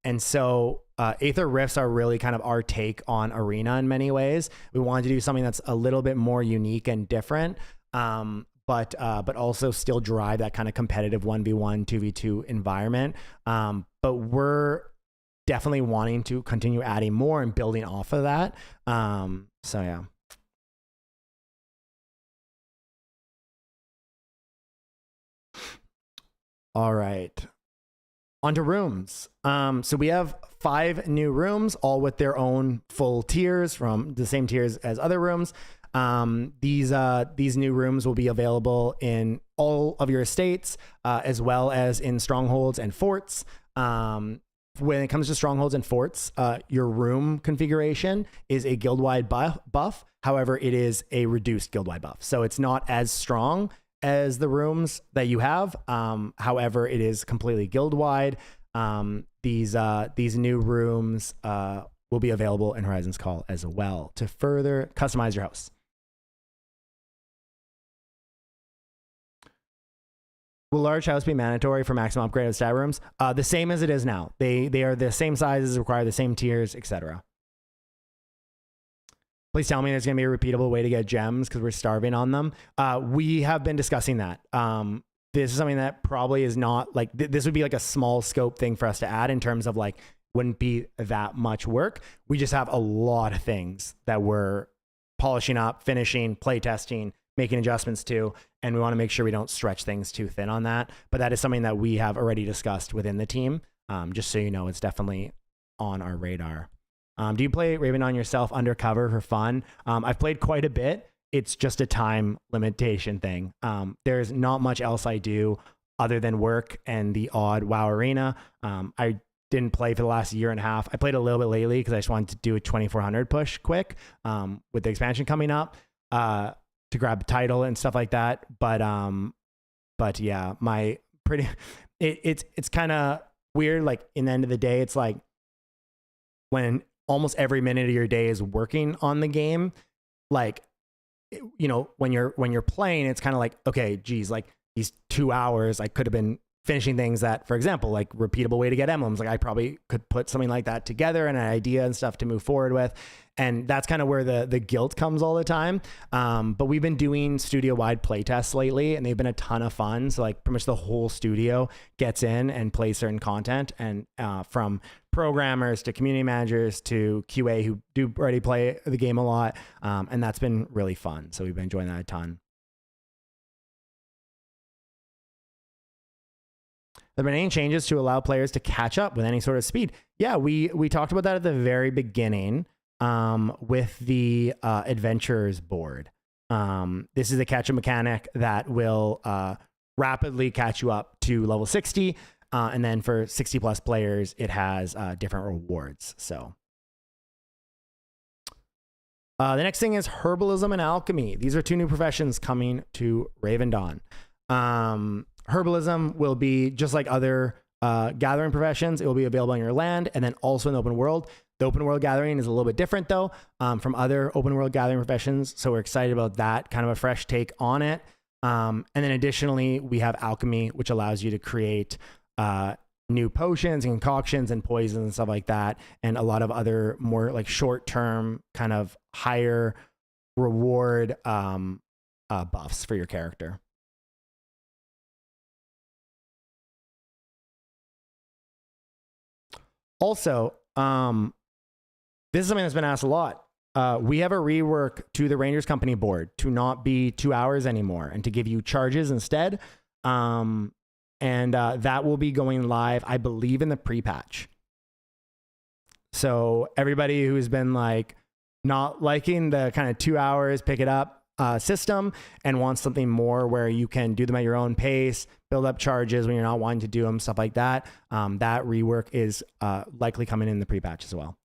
And so Aether Rifts are really kind of our take on arena in many ways. We wanted to do something that's a little bit more unique and different, but also still drive that kind of competitive 1v1, 2v2 environment. But we're definitely wanting to continue adding more and building off of that. So yeah. All right. Onto rooms. So we have 5 new rooms, all with their own full tiers, from the same tiers as other rooms. These new rooms will be available in all of your estates, as well as in strongholds and forts. When it comes to strongholds and forts, your room configuration is a guild-wide buff. However, it is a reduced guild-wide buff, so it's not as strong as the rooms that you have. However, it is completely guild-wide. These new rooms will be available in Horizon's Call as well to further customize your house. Will large house be mandatory for maximum upgrade of stat rooms? The same as it is now. They are the same sizes, require the same tiers, etc. Please tell me there's going to be a repeatable way to get gems, because we're starving on them. We have been discussing that. This is something that probably is not like, this would be like a small scope thing for us to add, in terms of like, wouldn't be that much work. We just have a lot of things that we're polishing up, finishing, play testing, making adjustments to, and we want to make sure we don't stretch things too thin on that. But that is something that we have already discussed within the team. Just so you know, it's definitely on our radar. Do you play Ravendawn yourself undercover for fun? I've played quite a bit. It's just a time limitation thing. There's not much else I do other than work and the odd WoW arena. I didn't play for the last year and a half. I played a little bit lately because I just wanted to do a 2400 push quick with the expansion coming up to grab the title and stuff like that. But yeah, it's kind of weird. Like in the end of the day, it's like when almost every minute of your day is working on the game, like, you know, when you're playing, it's kind of like, okay, geez, like these 2 hours, I could have been finishing things that, for example, like repeatable way to get emblems. Like I probably could put something like that together and an idea and stuff to move forward with. And that's kind of where the guilt comes all the time. But we've been doing studio-wide playtests lately, and they've been a ton of fun. So like pretty much the whole studio gets in and plays certain content, and from programmers to community managers to QA who do already play the game a lot. And that's been really fun. So we've been enjoying that a ton. Have there been any changes to allow players to catch up with any sort of speed? Yeah, we talked about that at the very beginning with the adventurers board. This is a catch-up mechanic that will rapidly catch you up to level 60. And then for 60 plus players, it has different rewards. So the next thing is herbalism and alchemy. These are two new professions coming to Ravendawn. Herbalism will be just like other gathering professions. It will be available on your land and then also in the open world. The open world gathering is a little bit different though from other open world gathering professions. So we're excited about that, kind of a fresh take on it. And then additionally, we have alchemy, which allows you to create new potions and concoctions and poisons and stuff like that. And a lot of other more like short-term kind of higher reward buffs for your character. Also, this is something that's been asked a lot. We have a rework to the Rangers Company board to not be 2 hours anymore and to give you charges instead. And that will be going live, I believe, in the pre-patch. So everybody who's been like not liking the kind of 2 hours, pick it up system and wants something more where you can do them at your own pace, build up charges when you're not wanting to do them, stuff like that. That rework is likely coming in the pre-patch as well.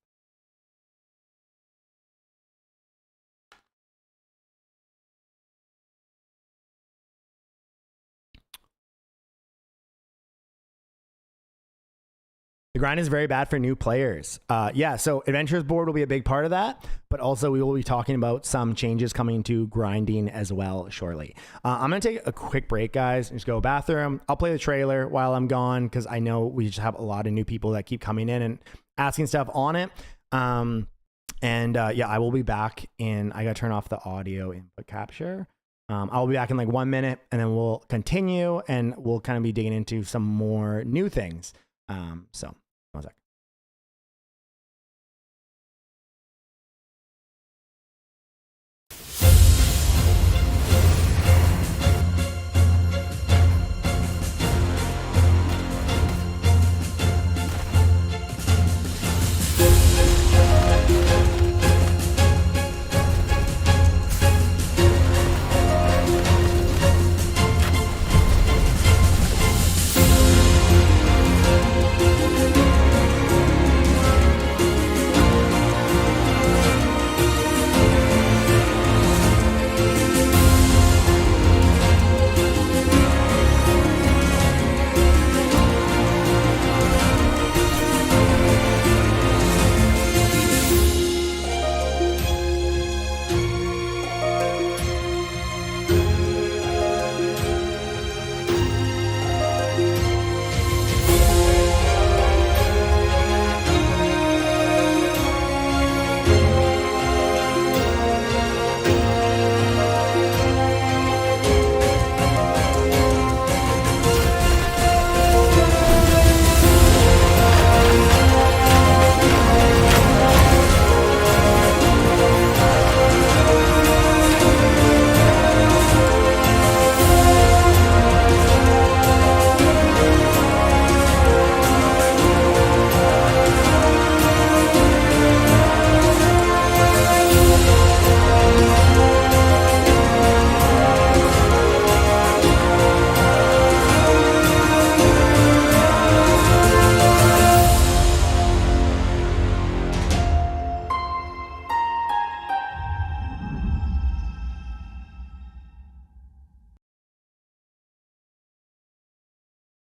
The grind is very bad for new players. Yeah, so Adventurers board will be a big part of that, but also we will be talking about some changes coming to grinding as well shortly. I'm going to take a quick break, guys, and just go to the bathroom. I'll play the trailer while I'm gone because I know we just have a lot of new people that keep coming in and asking stuff on it. Yeah, I will be back in, I got to turn off the audio input capture. I'll be back in like 1 minute and then we'll continue and we'll kind of be digging into some more new things. So 1 sec.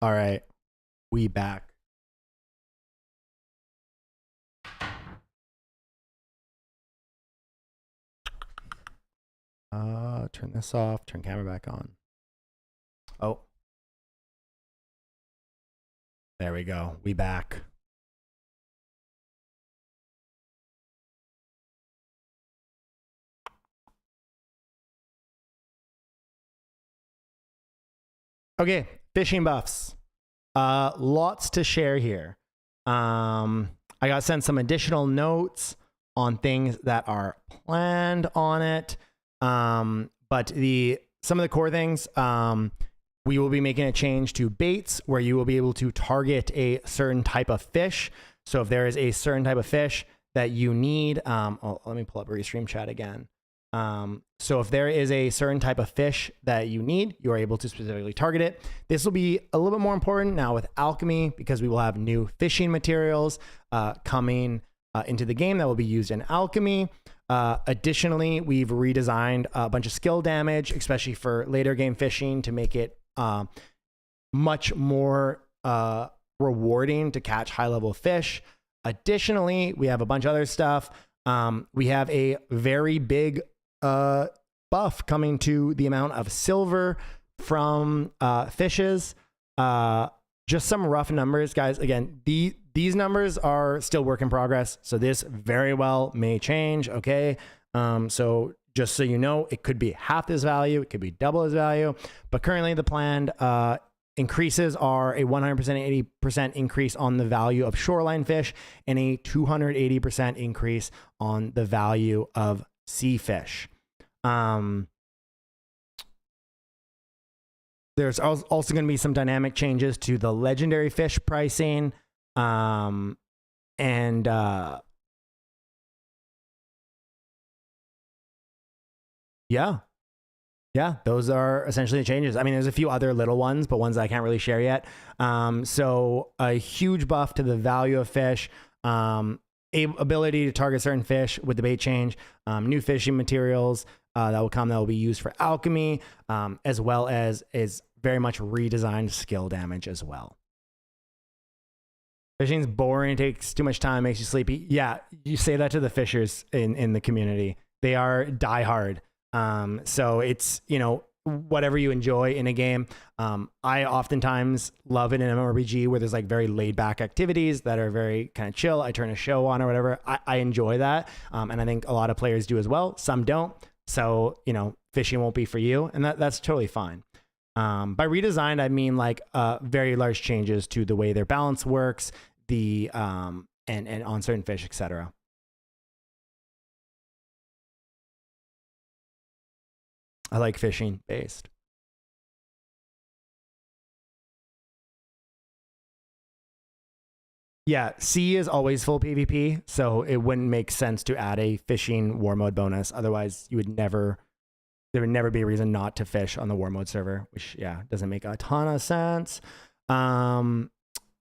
All right, we back. Turn this off, turn camera back on. Oh. There we go. We back. Okay, fishing buffs. Lots to share here. I got sent some additional notes on things that are planned on it. But some of the core things, we will be making a change to baits where you will be able to target a certain type of fish. So if there is a certain type of fish that you need, let me pull up Restream chat again. So if there is a certain type of fish that you need, you are able to specifically target it. This will be a little bit more important now with alchemy because we will have new fishing materials coming into the game that will be used in alchemy. Additionally, we've redesigned a bunch of skill damage, especially for later game fishing, to make it much more rewarding to catch high level fish. Additionally, we have a bunch of other stuff. We have a very big buff coming to the amount of silver from fishes. Just some rough numbers, guys. Again, these numbers are still work in progress, so this very well may change. Okay, so just so you know, it could be half this value, it could be double this value, but currently the planned increases are a 180% increase on the value of shoreline fish and a 280% increase on the value of sea fish. There's also going to be some dynamic changes to the legendary fish pricing. Yeah, those are essentially the changes. I mean, there's a few other little ones, but ones that I can't really share yet. So a huge buff to the value of fish, ability to target certain fish with the bait change, new fishing materials that will come that will be used for alchemy, as well as is very much redesigned skill damage as well. Fishing's boring, takes too much time, makes you sleepy. Yeah, you say that to the fishers in the community. They are diehard. So it's, you know, whatever you enjoy in a game. I oftentimes love it in an MMORPG where there's like very laid back activities that are very kind of chill. I turn a show on or whatever. I enjoy that. And I think a lot of players do as well. Some don't. So, you know, fishing won't be for you, and that's totally fine. By redesigned, I mean like very large changes to the way their balance works, the and on certain fish, etc. I like fishing based. Yeah, sea is always full PvP, so it wouldn't make sense to add a fishing war mode bonus. Otherwise, there would never be a reason not to fish on the war mode server, which, yeah, doesn't make a ton of sense. The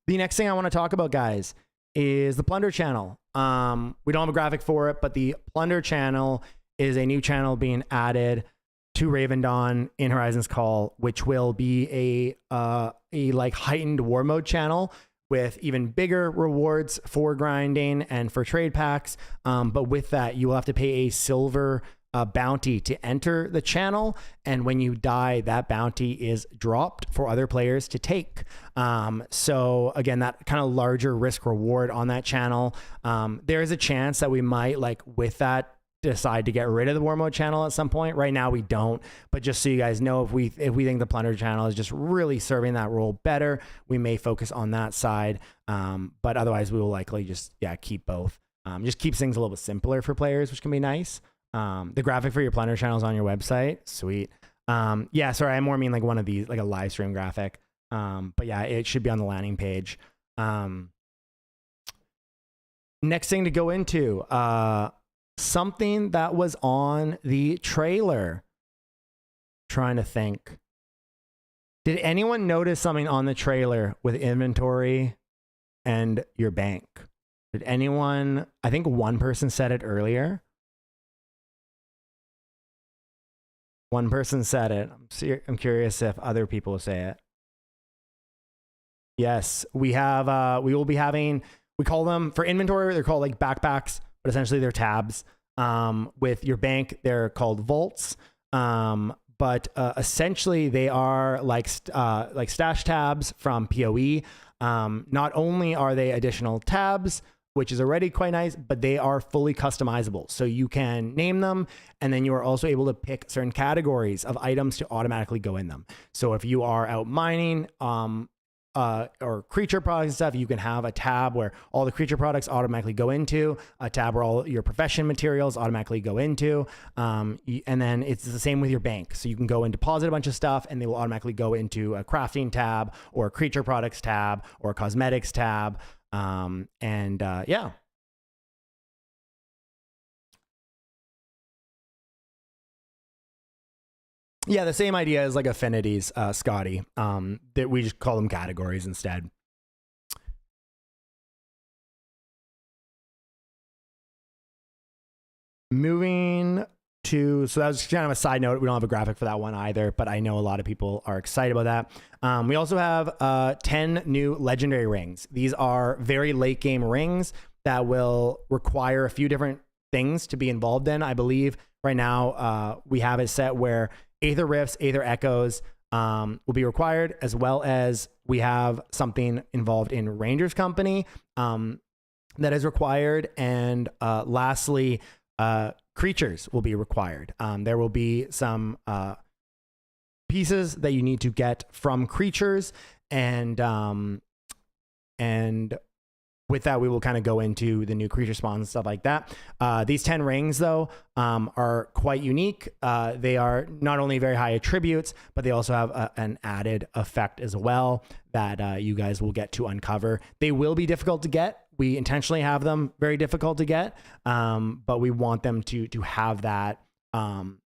next thing I want to talk about, guys, is the Plunder channel. We don't have a graphic for it, but the Plunder channel is a new channel being added to Ravendawn in Horizon's Call, which will be a like heightened war mode channel with even bigger rewards for grinding and for trade packs. But with that, you will have to pay a silver bounty to enter the channel, and when you die, that bounty is dropped for other players to take. So again, that kind of larger risk reward on that channel. There is a chance that we might, like, with that, decide to get rid of the war mode channel at some point. Right now we don't, but just so you guys know, if we think the Plunder channel is just really serving that role better, we may focus on that side. But otherwise we will likely just keep both. Just keeps things a little bit simpler for players, which can be nice. The graphic for your Plunder channel is on your website. Sweet. Yeah, sorry, I more mean like one of these, like a live stream graphic. But yeah, it should be on the landing page. Next thing to go into, something that was on the trailer. Trying to think. Did anyone notice something on the trailer with inventory and your bank? Did anyone? I think one person said it earlier. One person said it. I'm curious if other people say it. Yes, we have. We will be having. We call them for inventory. They're called like backpacks, but essentially they're tabs. With your bank, they're called vaults. But essentially they are like stash tabs from PoE. Not only are they additional tabs, which is already quite nice, but they are fully customizable. So you can name them, and then you are also able to pick certain categories of items to automatically go in them. So if you are out mining, or creature products and stuff, you can have a tab where all the creature products automatically go into, a tab where all your profession materials automatically go into, and then it's the same with your bank. So you can go and deposit a bunch of stuff, and they will automatically go into a crafting tab or a creature products tab or a cosmetics tab, yeah. Yeah, the same idea as like affinities, Scotty. That we just call them categories instead. Moving to, so that was kind of a side note. We don't have a graphic for that one either, but I know a lot of people are excited about that. We also have 10 new legendary rings. These are very late game rings that will require a few different things to be involved in. I believe right now we have it set where Aether Rifts, Aether Echoes will be required, as well as we have something involved in Ranger's Company that is required. And lastly, creatures will be required. There will be some pieces that you need to get from creatures, and with that, we will kind of go into the new creature spawns and stuff like that. These 10 rings, though, are quite unique. They are not only very high attributes, but they also have an added effect as well that you guys will get to uncover. They will be difficult to get. We intentionally have them very difficult to get, but we want them to have that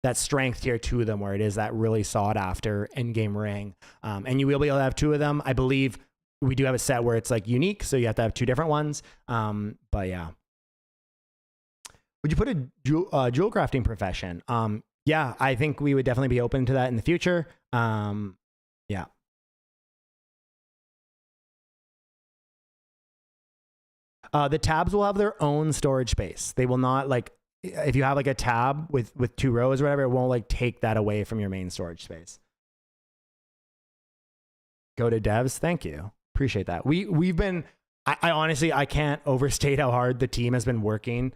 that strength tier to them, where it is that really sought after end game ring. And you will be able to have 2 of them. I believe we do have a set where it's like unique, so you have to have 2 different ones. But yeah. Would you put a jewel crafting profession? Yeah, I think we would definitely be open to that in the future. Yeah. The tabs will have their own storage space. They will not, like, if you have like a tab with 2 rows or whatever, it won't like take that away from your main storage space. Go to devs. Thank you. Appreciate that. We've been, I honestly, I can't overstate how hard the team has been working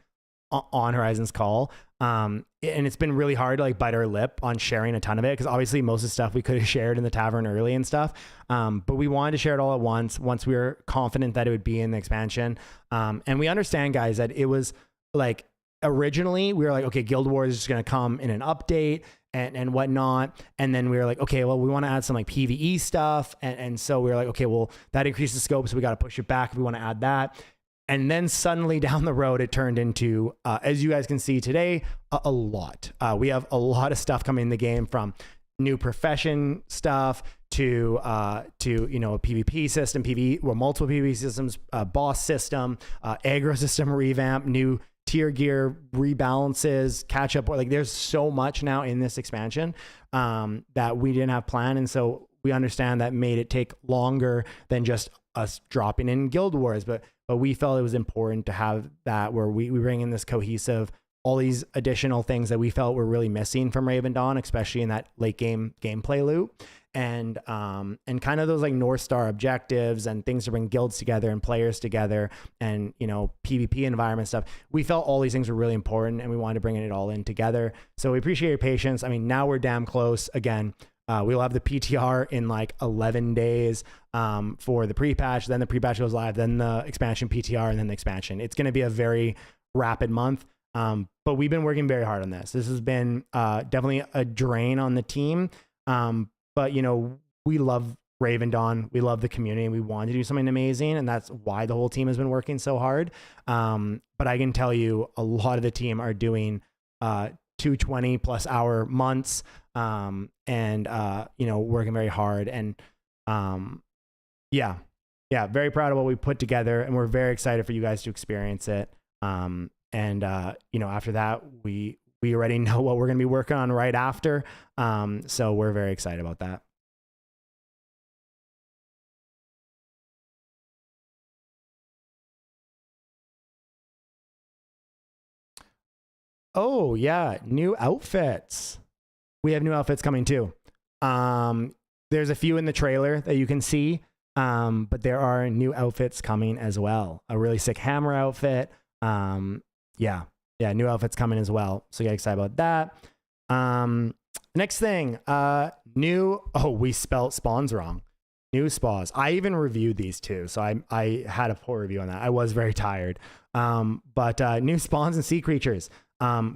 on Horizon's Call. And it's been really hard to like bite our lip on sharing a ton of it, because obviously most of the stuff we could have shared in the tavern early and stuff. But we wanted to share it all at once we were confident that it would be in the expansion. And we understand, guys, that it was like, originally we were like, okay, Guild Wars is just going to come in an update and whatnot. And then we were like, okay, well, we want to add some like PvE stuff. And so we were like, okay, well, that increases scope, so we got to push it back if we want to add that. And then suddenly down the road, it turned into, as you guys can see today, a lot. We have a lot of stuff coming in the game, from new profession stuff to you know, a PvP system, PvE, well, multiple PvP systems, boss system, aggro system revamp, new tier gear rebalances, catch up. Like, there's so much now in this expansion that we didn't have planned, and so we understand that made it take longer than just us dropping in Guild Wars. But we felt it was important to have that, where we bring in this cohesive, all these additional things that we felt were really missing from Ravendawn, especially in that late game gameplay loop. And kind of those like North Star objectives and things to bring guilds together and players together, and, you know, PvP environment stuff. We felt all these things were really important, and we wanted to bring it all in together. So we appreciate your patience. I mean, now we're damn close. Again, we'll have the PTR in like 11 days for the pre-patch. Then the pre-patch goes live, then the expansion PTR, and then the expansion. It's going to be a very rapid month. But we've been working very hard on this. This has been definitely a drain on the team. But, you know, we love Ravendawn. We love the community, and we want to do something amazing. And that's why the whole team has been working so hard. But I can tell you, a lot of the team are doing 220 plus hour months, and, you know, working very hard. And yeah, very proud of what we put together. And we're very excited for you guys to experience it. And, you know, after that, we already know what we're going to be working on right after. So we're very excited about that. Oh yeah, new outfits. We have new outfits coming too. There's a few in the trailer that you can see, but there are new outfits coming as well. A really sick hammer outfit. Yeah, new outfits coming as well. So get excited about that. Next thing, we spelt spawns wrong. New spawns. I even reviewed these too, so I had a full review on that. I was very tired. But new spawns and sea creatures.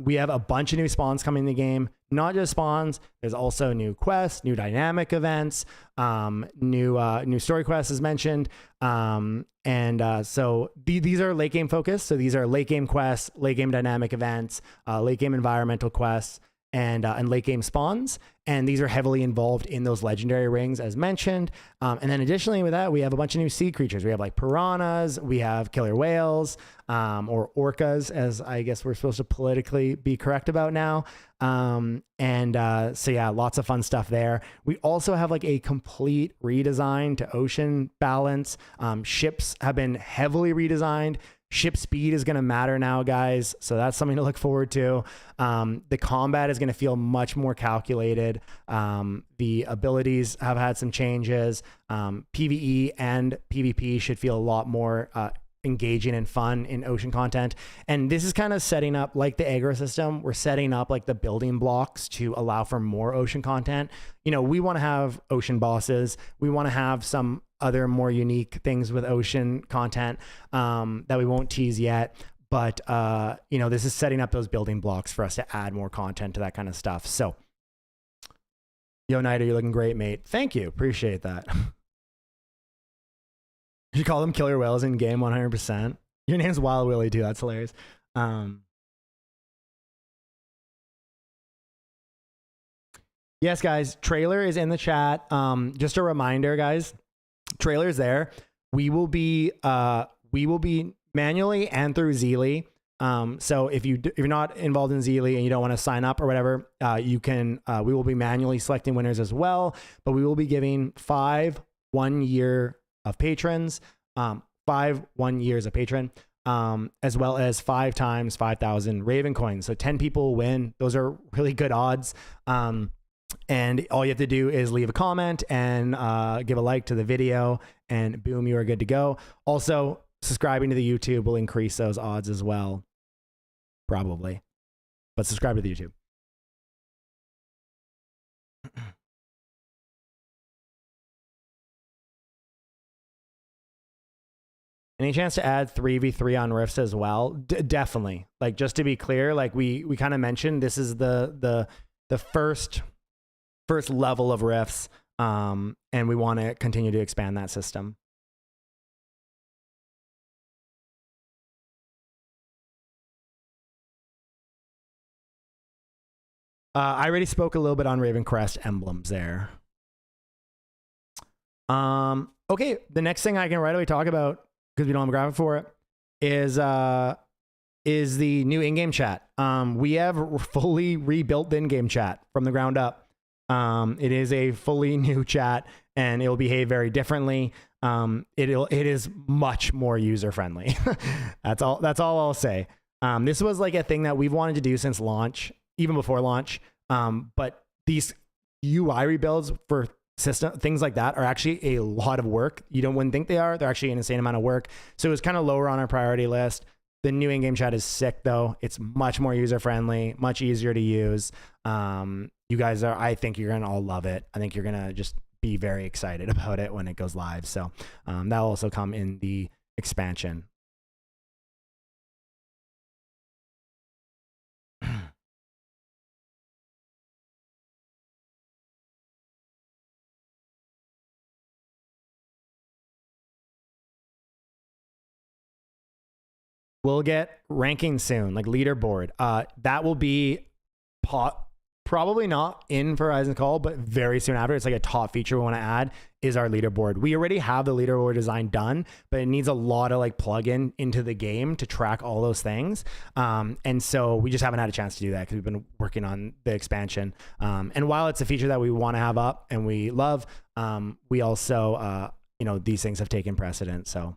We have a bunch of new spawns coming in the game. Not just spawns. There's also new quests, new dynamic events, new story quests as mentioned. So these are late game focused. So these are late game quests, late game dynamic events, late game environmental quests, and late game spawns. And these are heavily involved in those legendary rings as mentioned. And then additionally with that, we have a bunch of new sea creatures. We have like piranhas, we have killer whales, or orcas, as I guess we're supposed to politically be correct about now. So yeah, lots of fun stuff there. We also have like a complete redesign to ocean balance. Ships have been heavily redesigned. Ship speed is going to matter now, guys. So that's something to look forward to. The combat is going to feel much more calculated. The abilities have had some changes. PvE and PvP should feel a lot more engaging and fun in ocean content. And this is kind of setting up like the aggro system. We're setting up like the building blocks to allow for more ocean content. You know, we want to have ocean bosses. We want to have some other more unique things with ocean content that we won't tease yet. But, this is setting up those building blocks for us to add more content to that kind of stuff. So, yo, Nida, you're looking great, mate. Thank you. Appreciate that. You call them killer whales in game 100%. Your name's Wild Willy too. That's hilarious. Yes, guys, trailer is in the chat. Just a reminder, guys, trailer's there. We will be manually and through Zeely. So if you're not involved in Zeely and you don't want to sign up or whatever, you can. We will be manually selecting winners as well. But we will be giving 5 1 year of patrons, 5 1 years of patron, as well as 5 times 5,000 Raven coins. So 10 people win. Those are really good odds. And all you have to do is leave a comment and give a like to the video, and boom, you are good to go. Also, subscribing to the YouTube will increase those odds as well, probably. But subscribe to the YouTube. Any chance to add 3v3 on rifts as well? Definitely. Like, just to be clear, like we kind of mentioned, this is the first level of rifts, and we want to continue to expand that system. I already spoke a little bit on Ravencrest emblems there. Okay, the next thing I can right away talk about, because we don't have a graphic for it, is the new in-game chat. We have fully rebuilt the in-game chat from the ground up. It is a fully new chat, and it will behave very differently. It is much more user-friendly. That's all I'll say. This was like a thing that we've wanted to do since launch, even before launch. But these UI rebuilds for system things like that are actually a lot of work. You wouldn't think they are. They're actually an insane amount of work. So it was kind of lower on our priority list. The new in-game chat is sick though. It's much more user-friendly, much easier to use. You guys I think you're gonna all love it. I think you're gonna just be very excited about it when it goes live. So that'll also come in the expansion. We'll get ranking soon, like leaderboard. That will be probably not in Horizon Call, but very soon after. It's like a top feature we want to add is our leaderboard. We already have the leaderboard design done, but it needs a lot of like plug-in into the game to track all those things. And so we just haven't had a chance to do that because we've been working on the expansion. And while it's a feature that we want to have up and we love, we also, these things have taken precedence. So.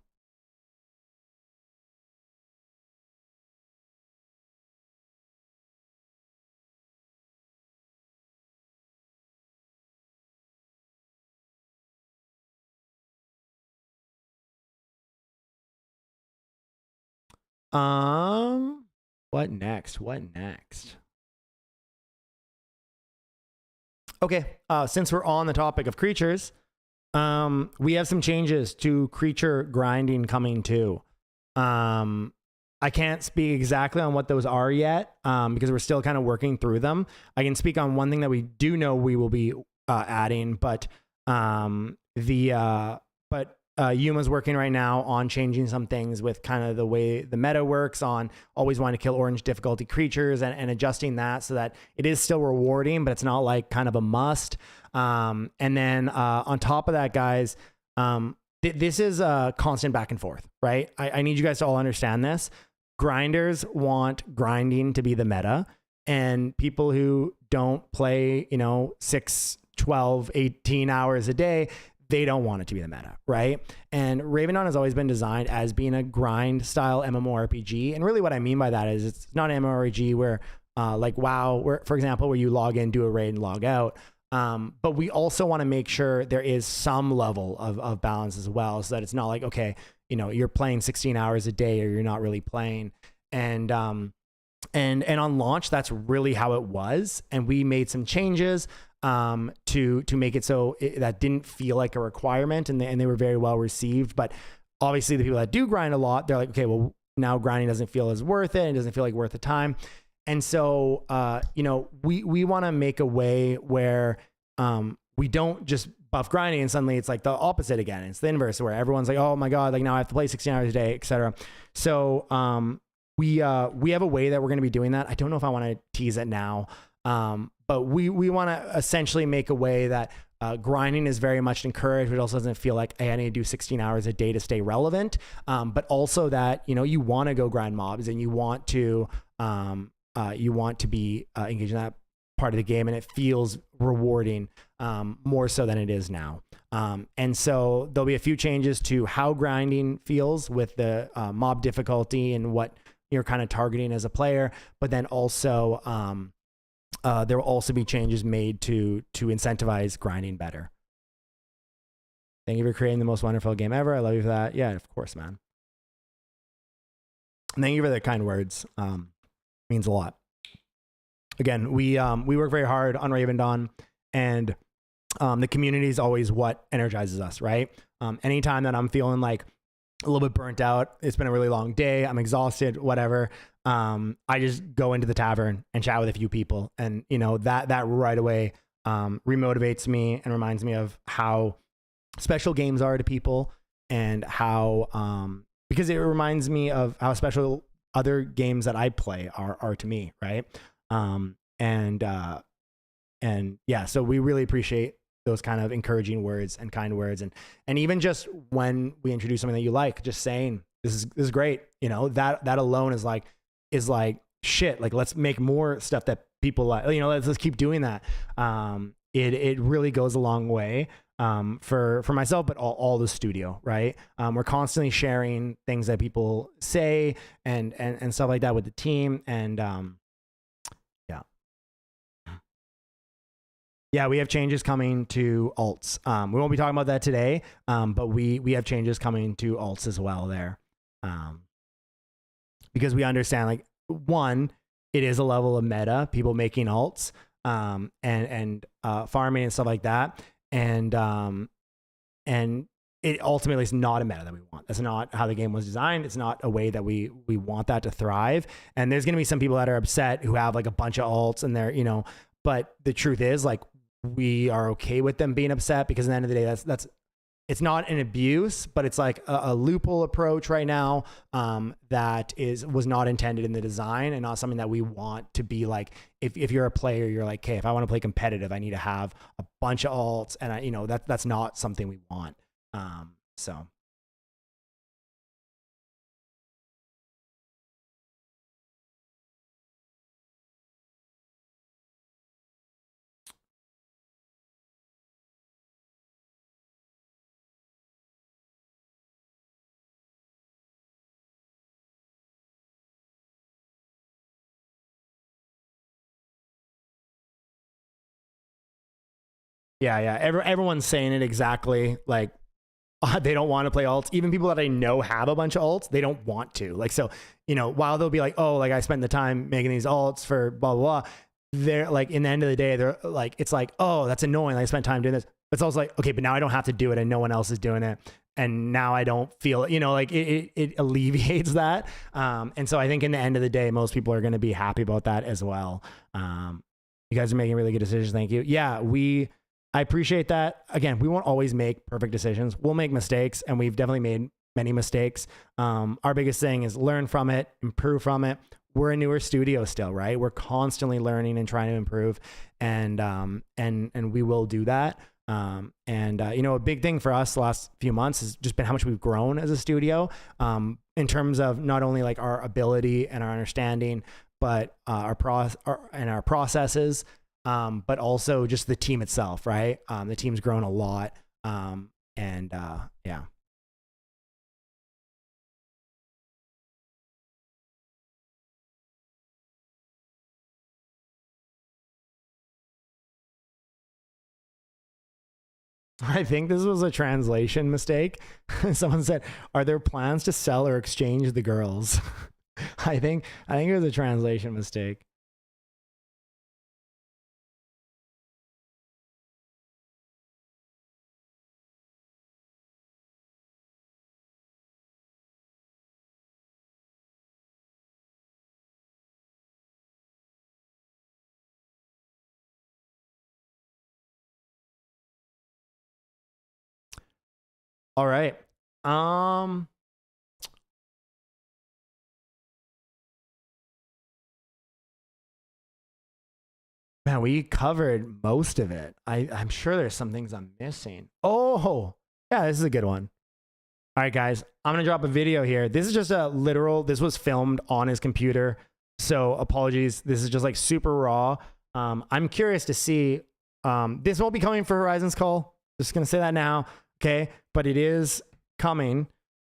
What next? Okay, since we're on the topic of creatures, we have some changes to creature grinding coming too. I can't speak exactly on what those are yet, because we're still kind of working through them. I can speak on one thing that we do know we will be adding, but Yuma's working right now on changing some things with kind of the way the meta works on always wanting to kill orange difficulty creatures and adjusting that so that it is still rewarding, but it's not like kind of a must. And then on top of that, guys, this is a constant back and forth, right? I need you guys to all understand this. Grinders want grinding to be the meta, and people who don't play, 6, 12, 18 hours a day, they don't want it to be the meta, right? And Ravendawn has always been designed as being a grind style MMORPG. And really what I mean by that is it's not an MMORPG where like WoW, where, for example, where you log in, do a raid and log out. But we also want to make sure there is some level of balance as well, so that it's not like, okay, you're playing 16 hours a day or you're not really playing. And on launch, that's really how it was. And we made some changes to make it so that didn't feel like a requirement, and they were very well received. But obviously the people that do grind a lot, they're like, okay, well, now grinding doesn't feel as worth it. It doesn't feel like worth the time. And so, we want to make a way where we don't just buff grinding and suddenly it's like the opposite again. It's the inverse where everyone's like, oh my God, like now I have to play 16 hours a day, etc. So we have a way that we're going to be doing that. I don't know if I want to tease it now, but we want to essentially make a way that grinding is very much encouraged, but it also doesn't feel like, hey, I need to do 16 hours a day to stay relevant. But also that, you want to go grind mobs and you want to be engaged in that part of the game, and it feels rewarding more so than it is now. And so there'll be a few changes to how grinding feels with the mob difficulty and what you're kind of targeting as a player, but then also there will also be changes made to incentivize grinding better. Thank you for creating the most wonderful game ever. I love you for that. Yeah, of course, man. And thank you for the kind words. Means a lot. Again, we work very hard on Ravendawn, and the community is always what energizes us, right? Anytime that I'm feeling like a little bit burnt out, it's been a really long day, I'm exhausted, whatever, I just go into the tavern and chat with a few people, and that right away remotivates me and reminds me of how special games are to people, and how because it reminds me of how special other games that I play are to me, right? And yeah, so we really appreciate those kind of encouraging words and kind words, and even just when we introduce something that you like, just saying this is great, that alone is like shit, like let's make more stuff that people like, let's keep doing that. It really goes a long way for myself, but all the studio, right? We're constantly sharing things that people say and stuff like that with the team, and yeah, we have changes coming to alts. We won't be talking about that today, but we have changes coming to alts as well there, because we understand, like, one, it is a level of meta, people making alts, and farming and stuff like that, and it ultimately is not a meta that we want. That's not how the game was designed. It's not a way that we want that to thrive. And there's going to be some people that are upset who have like a bunch of alts and they're, but the truth is, like, we are okay with them being upset, because at the end of the day, that's it's not an abuse, but it's like a loophole approach right now that was not intended in the design, and not something that we want to be like. If you're a player, you're like, okay, if I want to play competitive, I need to have a bunch of alts, and that's not something we want. So. Yeah. Everyone's saying it exactly. Like, they don't want to play alts. Even people that I know have a bunch of alts, they don't want to. Like, so, you know, while they'll be like, oh, like I spent the time making these alts for blah, blah, blah. They're like, in the end of the day, they're like, it's like, oh, that's annoying. I spent time doing this. But it's also like, okay, but now I don't have to do it and no one else is doing it. And now I don't feel, you know, like it alleviates that. And so I think in the end of the day, most people are going to be happy about that as well. You guys are making really good decisions. Thank you. Yeah, I appreciate that. Again, we won't always make perfect decisions. We'll make mistakes, and we've definitely made many mistakes. Our biggest thing is learn from it, improve from it. We're a newer studio still, right? We're constantly learning and trying to improve, and we will do that. You know, a big thing for us the last few months has just been how much we've grown as a studio, in terms of not only like our ability and our understanding, but our processes, but also just the team itself, right? The team's grown a lot, yeah. I think this was a translation mistake. Someone said, "Are there plans to sell or exchange the girls?" I think it was a translation mistake. All right. Man, we covered most of it. I'm sure there's some things I'm missing. Oh, yeah, this is a good one. All right, guys, I'm going to drop a video here. This is just a literal, this was filmed on his computer. So apologies. This is just like super raw. I'm curious to see, this won't be coming for Horizon's Call. Just going to say that now. Okay. But it is coming.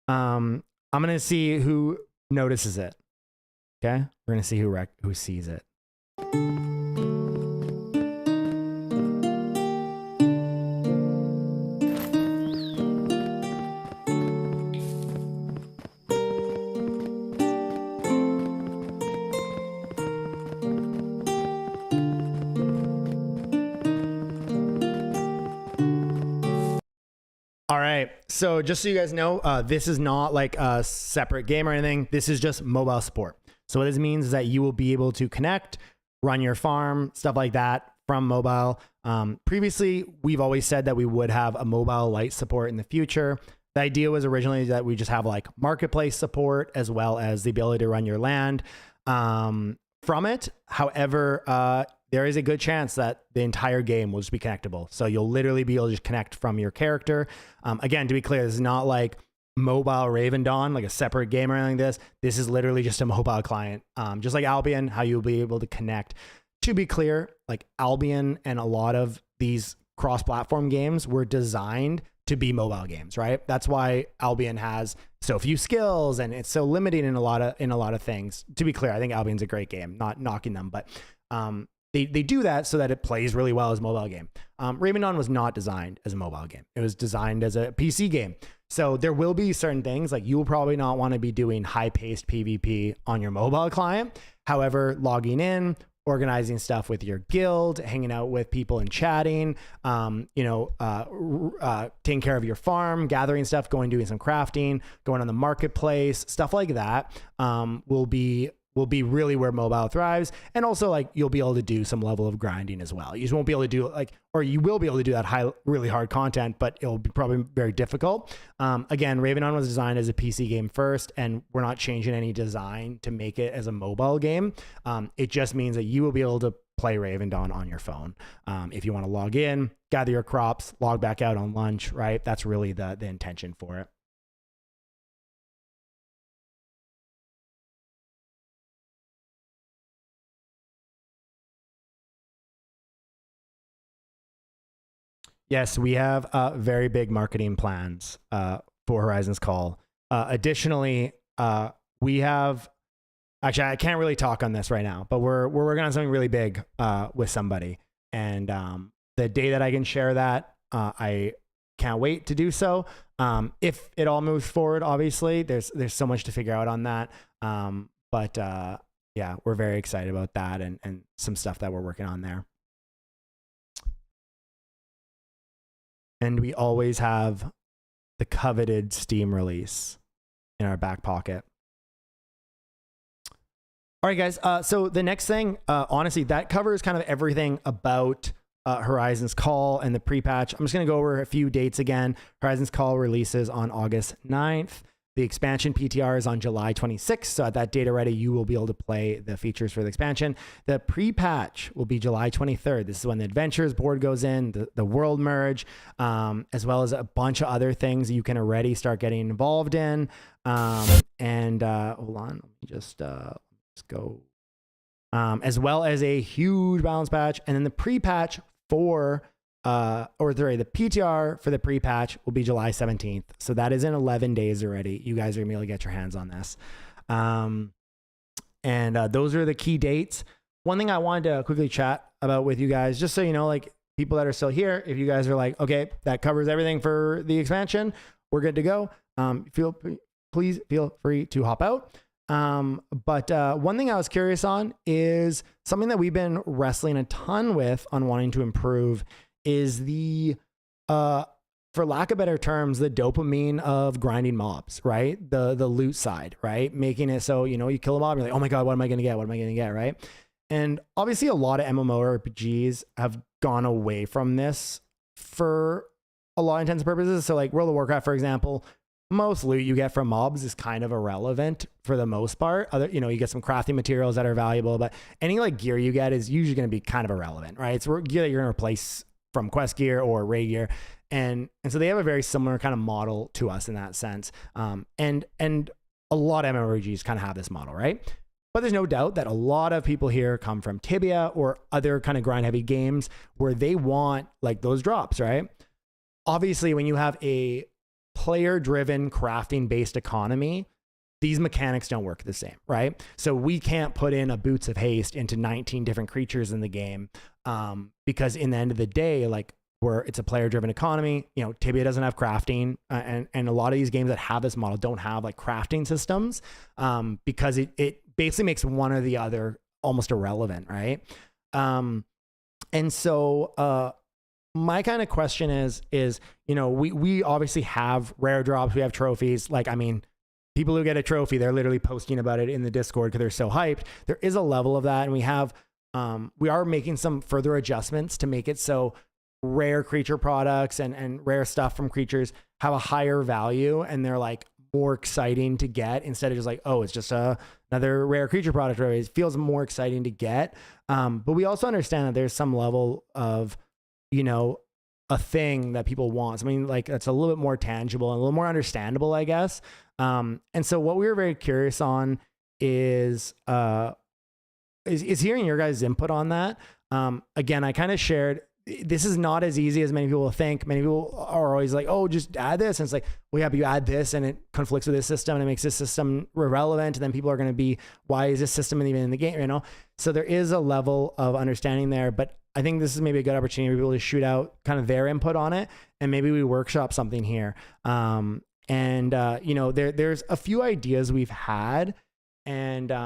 I'm going to see who notices it. Okay. We're going to see who sees it. All right, so just so you guys know, this is not like a separate game or anything. This is just mobile support. So what this means is that you will be able to connect, run your farm, stuff like that from mobile. Previously, we've always said that we would have a mobile light support in the future. The idea was originally that we just have like marketplace support as well as the ability to run your land from it. However, there is a good chance that the entire game will just be connectable. So you'll literally be able to just connect from your character. Again, to be clear, this is not like mobile Ravendawn, like a separate game or anything like this. This is literally just a mobile client. Just like Albion, how you'll be able to connect. To be clear, like Albion and a lot of these cross-platform games were designed to be mobile games, right? That's why Albion has so few skills and it's so limiting in a lot of things. To be clear, I think Albion's a great game, not knocking them, but they do that so that it plays really well as a mobile game. Ravendawn was not designed as a mobile game. It was designed as a PC game. So there will be certain things like you will probably not want to be doing high-paced PvP on your mobile client. However, logging in, organizing stuff with your guild, hanging out with people and chatting, taking care of your farm, gathering stuff, doing some crafting, going on the marketplace, stuff like that will be really where mobile thrives. And also like you'll be able to do some level of grinding as well. You just won't be able to do or you will be able to do that really hard content, but it'll be probably very difficult. Again, Ravendawn was designed as a PC game first, and we're not changing any design to make it as a mobile game. It just means that you will be able to play Ravendawn on your phone. If you want to log in, gather your crops, log back out on lunch, right? That's really the intention for it. Yes, we have very big marketing plans for Horizon's Call. Additionally, we have, actually, I can't really talk on this right now, but we're working on something really big with somebody. And the day that I can share that, I can't wait to do so. If it all moves forward, obviously there's so much to figure out on that. But yeah, we're very excited about that and some stuff that we're working on there. And we always have the coveted Steam release in our back pocket. All right, guys. So the next thing, honestly, that covers kind of everything about Horizon's Call and the pre-patch. I'm just going to go over a few dates again. Horizon's Call releases on August 9th. The expansion PTR is on July 26th. So at that date already, you will be able to play the features for the expansion. The pre-patch will be July 23rd. This is when the Adventures board goes in, the world merge, as well as a bunch of other things you can already start getting involved in. Hold on, let me just let's go. As well as a huge balance patch. And then the pre-patch for the PTR for the pre-patch will be July 17th. So that is in 11 days already. You guys are gonna be able to get your hands on this. Those are the key dates. One thing I wanted to quickly chat about with you guys, just so you know, like people that are still here, if you guys are like, okay, that covers everything for the expansion, we're good to go. Please feel free to hop out. One thing I was curious on is something that we've been wrestling a ton with on wanting to improve is the, for lack of better terms, the dopamine of grinding mobs, right? The loot side, right? Making it so, you know, you kill a mob, you're like, oh my God, what am I going to get? What am I going to get? Right. And obviously a lot of MMORPGs have gone away from this for a lot of intents and purposes. So like World of Warcraft, for example, most loot you get from mobs is kind of irrelevant for the most part. You get some crafting materials that are valuable, but any like gear you get is usually going to be kind of irrelevant, right? It's gear that you're going to replace from quest gear or raid gear. And so they have a very similar kind of model to us in that sense. And a lot of MMORPGs kind of have this model, right? But there's no doubt that a lot of people here come from Tibia or other kind of grind heavy games where they want like those drops, right? Obviously, when you have a player-driven crafting-based economy, these mechanics don't work the same, right? So we can't put in a Boots of Haste into 19 different creatures in the game because in the end of the day, like where it's a player-driven economy, you know, Tibia doesn't have crafting and a lot of these games that have this model don't have like crafting systems because it basically makes one or the other almost irrelevant, right? And so my kind of question is, you know, we obviously have rare drops, we have trophies. Like, I mean, people who get a trophy, they're literally posting about it in the Discord because they're so hyped. There is a level of that. And we are making some further adjustments to make it so rare creature products and rare stuff from creatures have a higher value and they're like more exciting to get instead of just like, oh, it's just another rare creature product. It feels more exciting to get. But we also understand that there's some level of, you know, a thing that people want. I mean, like that's a little bit more tangible and a little more understandable, I guess. And so what we were very curious on is hearing your guys' input on that. Again, I kind of shared, this is not as easy as many people think. Many people are always like, oh, just add this. And it's like, well, yeah, but you add this and it conflicts with this system and it makes this system irrelevant. And then people are going to be, why is this system even in the game? You know? So there is a level of understanding there, but I think this is maybe a good opportunity for people to shoot out kind of their input on it. And maybe we workshop something here. You know, there's a few ideas we've had and there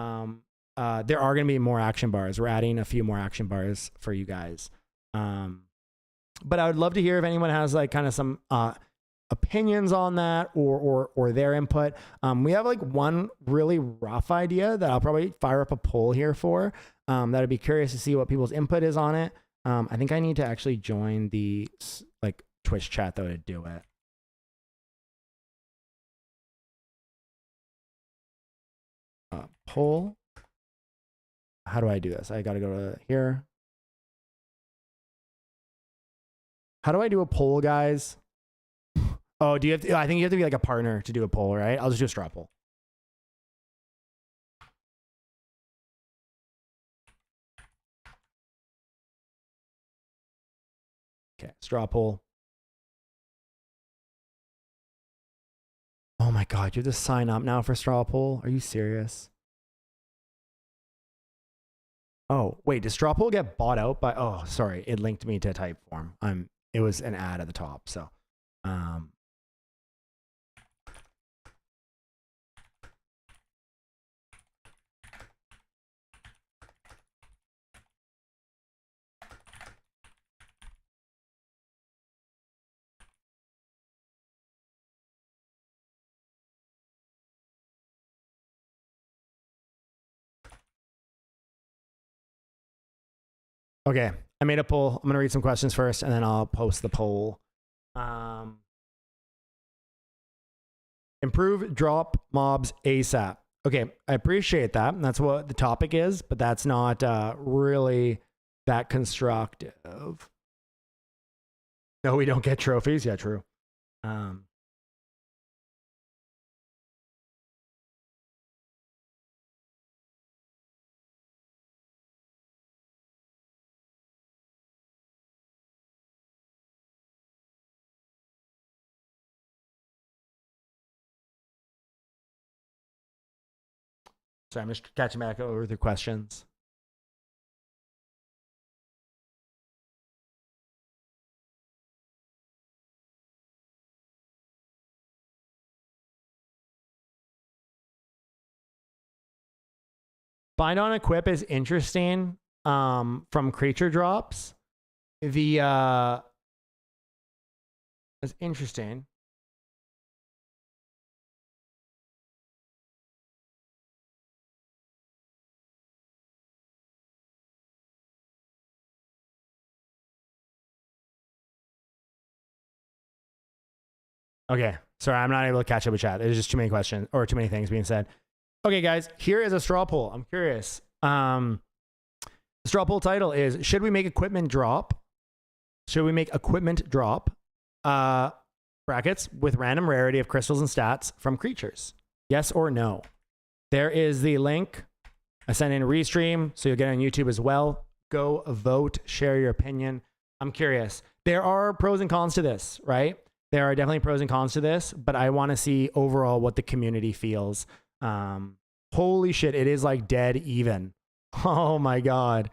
are going to be more action bars. We're adding a few more action bars for you guys. But I would love to hear if anyone has like kind of some opinions on that or their input. We have like one really rough idea that I'll probably fire up a poll here for. That I'd be curious to see what people's input is on it. I think I need to actually join the like Twitch chat though to do it. Poll. How do I do this? I got to go to here. How do I do a poll, guys? Oh, do you have to, I think you have to be like a partner to do a poll, right? I'll just do a straw poll. Okay, straw poll. Oh my God, you have to sign up now for straw poll? Are you serious? Oh, wait, does straw poll get bought out by, oh, sorry, it linked me to Typeform. It was an ad at the top, so Okay, I made a poll. I'm gonna read some questions first, and then I'll post the poll. Improve drop mobs ASAP. Okay, I appreciate that. That's what the topic is, but that's not really that constructive. No, we don't get trophies. Yeah, true. Sorry, I'm just catching back over the questions. Bind on equip is interesting from creature drops. That's interesting. Okay, sorry, I'm not able to catch up with chat. There's just too many questions or too many things being said. Okay, guys, here is a straw poll. I'm curious. The straw poll title is: should we make equipment drop? Should we make equipment drop? Brackets with random rarity of crystals and stats from creatures. Yes or no? There is the link. I sent in a restream, so you'll get it on YouTube as well. Go vote, share your opinion. I'm curious. There are pros and cons to this, right? There are definitely pros and cons to this, but I want to see overall what the community feels. Holy shit, it is like dead even. Oh my God.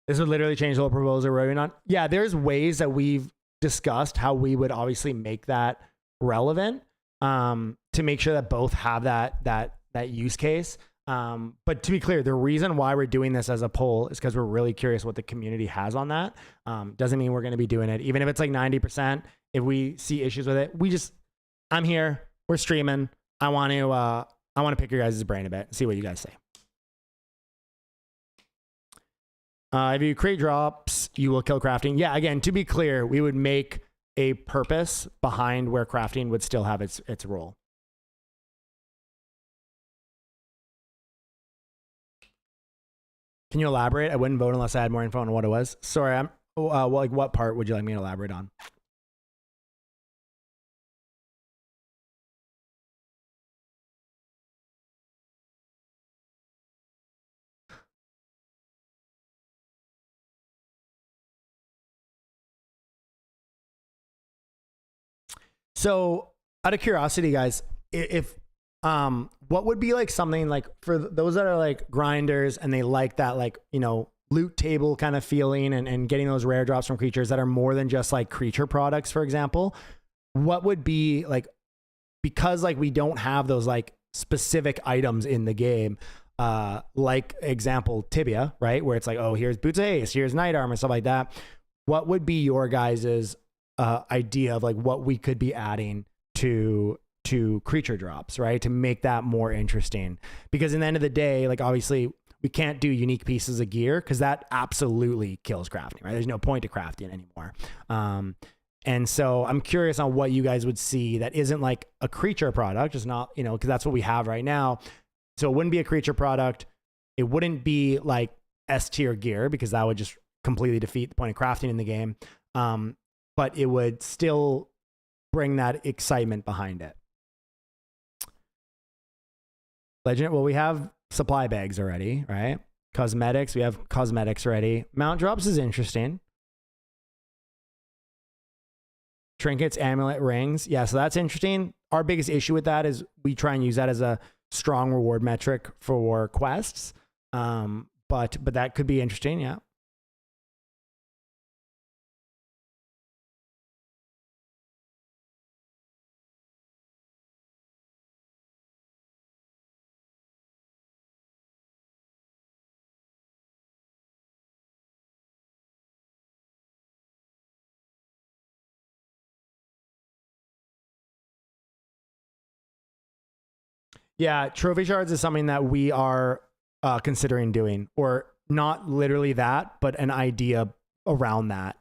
This would literally change the whole proposal we're on. Yeah, there's ways that we've discussed how we would obviously make that relevant to make sure that both have that use case. But to be clear, the reason why we're doing this as a poll is because we're really curious what the community has on that. Doesn't mean we're going to be doing it. Even if it's like 90%, if we see issues with it, I'm here, we're streaming. I want to pick your guys' brain a bit, see what you guys say. If you create drops, you will kill crafting. Yeah, again, to be clear, we would make a purpose behind where crafting would still have its role. Can you elaborate? I wouldn't vote unless I had more info on what it was. Sorry, like what part would you like me to elaborate on? So out of curiosity, guys, if what would be like something like for those that are like grinders and they like that, like, you know, loot table kind of feeling and getting those rare drops from creatures that are more than just like creature products, for example, what would be like, because like we don't have those like specific items in the game, like example Tibia, right? Where it's like, oh, here's boots of haste, here's night armor, stuff like that. What would be your guys's idea of like what we could be adding to creature drops, right, to make that more interesting? Because in the end of the day, like obviously we can't do unique pieces of gear because that absolutely kills crafting, right? There's no point to crafting anymore. And so I'm curious on what you guys would see that isn't like a creature product, just not, you know, because that's what we have right now. So it wouldn't be a creature product. It wouldn't be like S tier gear because that would just completely defeat the point of crafting in the game. But it would still bring that excitement behind it. Legend, well, we have supply bags already, right? Cosmetics, we have cosmetics already. Mount drops is interesting. Trinkets, amulet, rings. Yeah, so that's interesting. Our biggest issue with that is we try and use that as a strong reward metric for quests. But that could be interesting. Yeah. Yeah, trophy shards is something that we are considering doing, or not literally that, but an idea around that.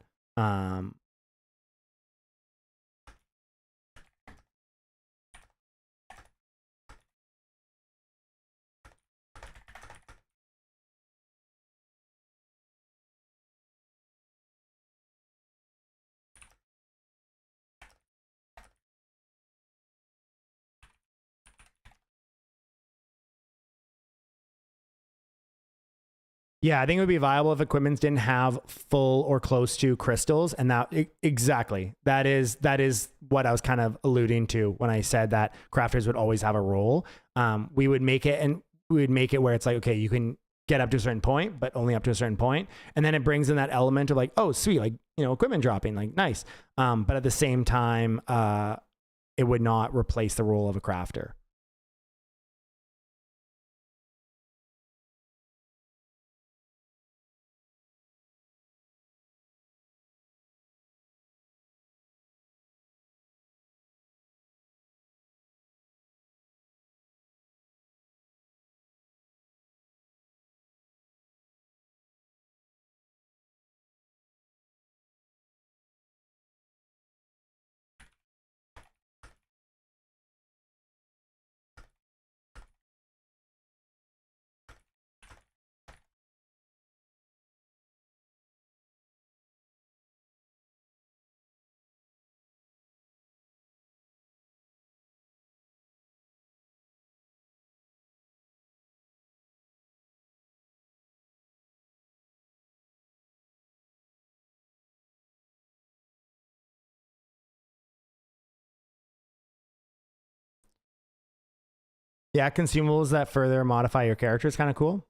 Yeah, I think it would be viable if equipments didn't have full or close to crystals, and that exactly that is what I was kind of alluding to when I said that crafters would always have a role. We would make it, and we would make it where it's like, okay, you can get up to a certain point, but only up to a certain point, and then it brings in that element of like, oh, sweet, like, you know, equipment dropping, like nice, but at the same time, it would not replace the role of a crafter. Yeah, consumables that further modify your character is kind of cool.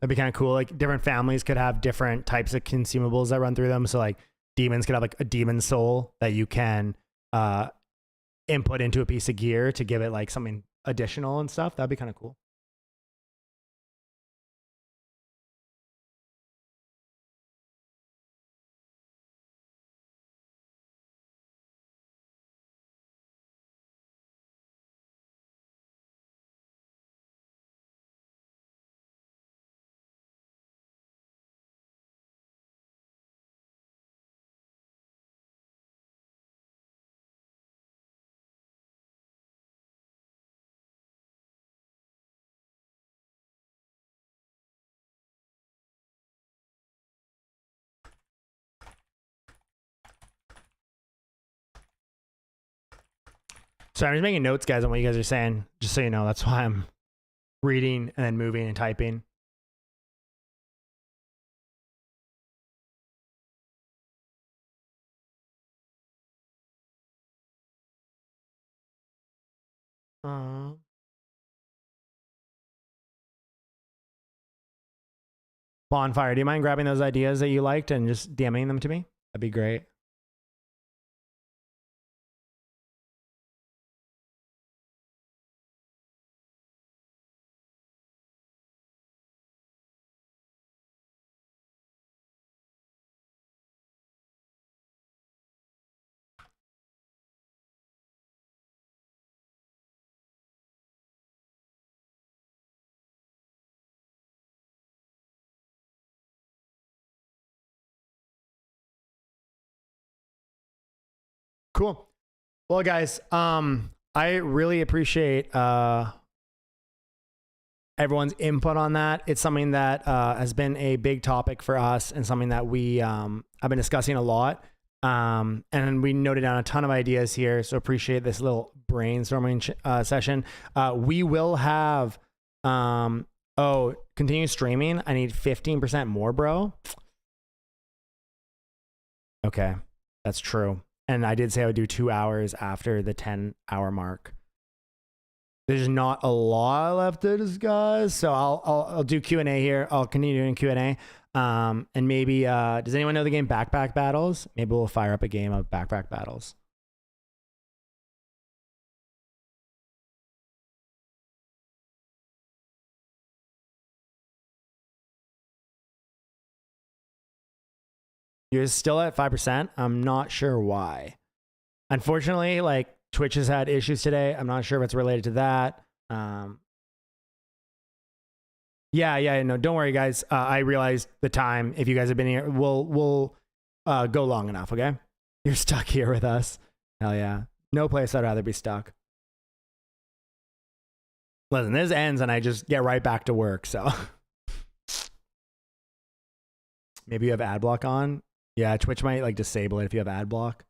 That'd be kind of cool. Like different families could have different types of consumables that run through them. So like demons could have like a demon soul that you can input into a piece of gear to give it like something additional and stuff. That'd be kind of cool. So I'm just making notes, guys, on what you guys are saying, just so you know. That's why I'm reading and then moving and typing. Bonfire, do you mind grabbing those ideas that you liked and just DMing them to me? That'd be great. Cool. Well, guys, I really appreciate everyone's input on that. It's something that has been a big topic for us and something that we have been discussing a lot. And we noted down a ton of ideas here. So appreciate this little brainstorming session. We will have Oh, continue streaming. I need 15% more, bro. Okay, that's true. And I did say I would do 2 hours after the 10-hour mark. There's not a lot left to discuss, so I'll do Q&A here. I'll continue doing Q&A. And maybe, does anyone know the game Backpack Battles? Maybe we'll fire up a game of Backpack Battles. You're still at 5%. I'm not sure why. Unfortunately, like Twitch has had issues today. I'm not sure if it's related to that. Yeah, no, don't worry, guys. I realized the time. If you guys have been here, we'll go long enough, okay? You're stuck here with us. Hell yeah. No place I'd rather be stuck. Listen, this ends and I just get right back to work, so. Maybe you have ad block on. Yeah, Twitch might like disable it if you have ad block.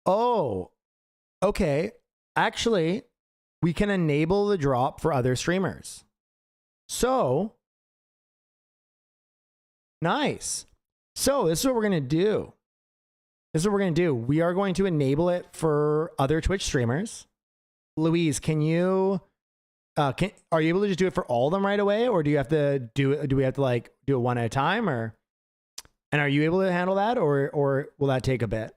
Oh, okay. Actually, we can enable the drop for other streamers. So, nice. So this is what we're going to do. We are going to enable it for other Twitch streamers. Louise, can you... are you able to just do it for all of them right away, or do you have to do it? Do we have to like do it one at a time, or? And are you able to handle that, or will that take a bit?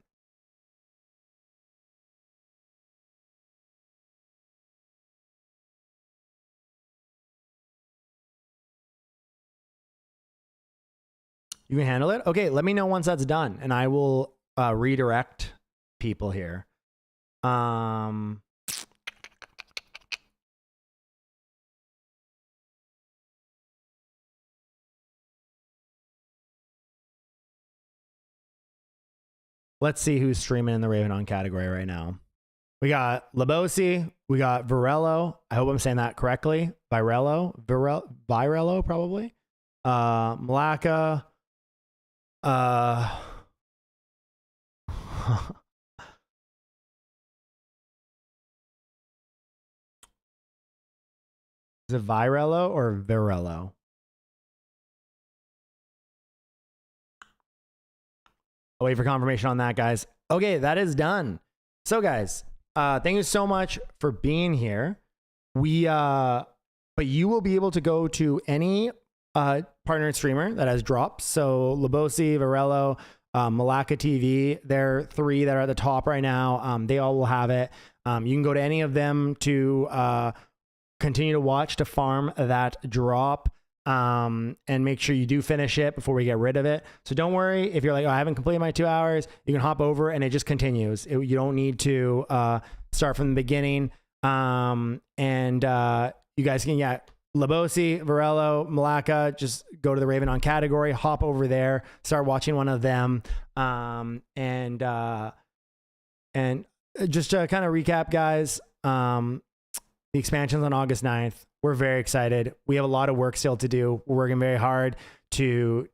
You can handle it. Okay, let me know once that's done, and I will redirect people here. Let's see who's streaming in the Ravendawn category right now. We got Labosi. We got Virello. I hope I'm saying that correctly. Virello, probably. Malaka. Is it Virello or Virello? I'll wait for confirmation on that, guys. Okay, that is done. So, guys, thank you so much for being here. But you will be able to go to any partnered streamer that has drops. So, Labosi, Virello, Malaka TV, they're 3 that are at the top right now. They all will have it. You can go to any of them to continue to watch to farm that drop. And make sure you do finish it before we get rid of it. So don't worry if you're like, oh, I haven't completed my 2 hours. You can hop over and it just continues. You don't need to start from the beginning. You guys can, Labosi, Virello, Malaka, just go to the Ravendawn category, hop over there, start watching one of them. And just to kind of recap, guys, the expansion's on August 9th. We're very excited. We have a lot of work still to do. We're working very hard to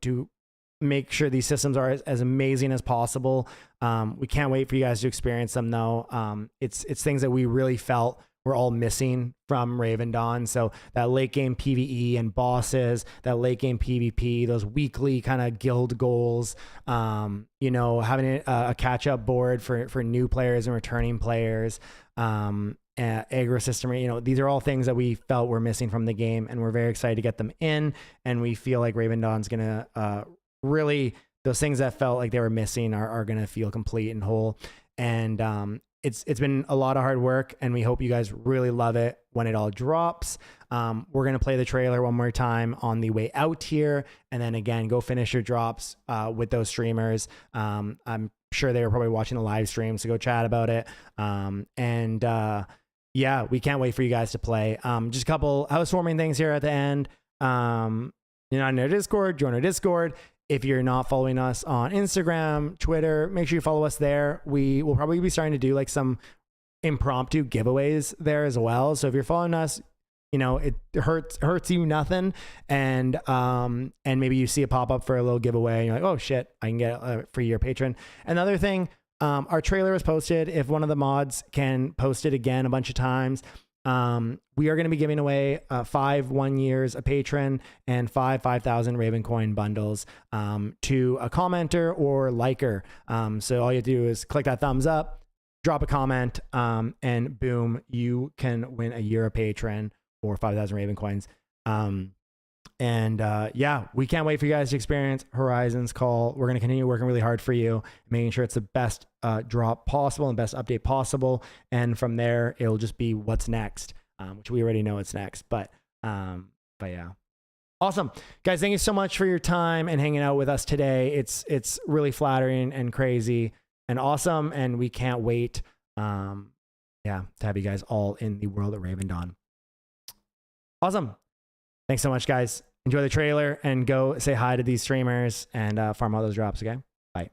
make sure these systems are as amazing as possible. We can't wait for you guys to experience them, though. It's things that we really felt were all missing from Ravendawn. So that late game PvE and bosses, that late game PvP, those weekly kind of guild goals, having a catch up board for new players and returning players. Aggro system, these are all things that we felt were missing from the game, and we're very excited to get them in. And we feel like Ravendawn's gonna really, those things that felt like they were missing are gonna feel complete and whole. And it's been a lot of hard work, and we hope you guys really love it when it all drops. We're gonna play the trailer one more time on the way out here, and then again go finish your drops with those streamers. I'm sure they were probably watching the live stream, so go chat about it. Yeah, we can't wait for you guys to play. Just a couple housewarming things here at the end. On our Discord, join our Discord. If you're not following us on Instagram, Twitter, make sure you follow us there. We will probably be starting to do like some impromptu giveaways there as well. So if you're following us, it hurts you nothing. And maybe you see a pop up for a little giveaway and you're like, oh shit, I can get a free year patron. Another thing, our trailer was posted. If one of the mods can post it again a bunch of times, We are going to be giving away 5 1 years a patron and 5,000 Raven coin bundles to a commenter or liker. So all you have to do is click that thumbs up, drop a comment, and boom, you can win a year a patron or 5,000 Raven coins. Yeah, we can't wait for you guys to experience Horizons Call. We're going to continue working really hard for you, making sure it's the best drop possible and best update possible. And from there, it'll just be what's next, which we already know what's next. But yeah. Awesome. Guys, thank you so much for your time and hanging out with us today. It's really flattering and crazy and awesome. And we can't wait to have you guys all in the world of Ravendawn. Awesome. Thanks so much, guys. Enjoy the trailer and go say hi to these streamers and farm all those drops, okay? Bye.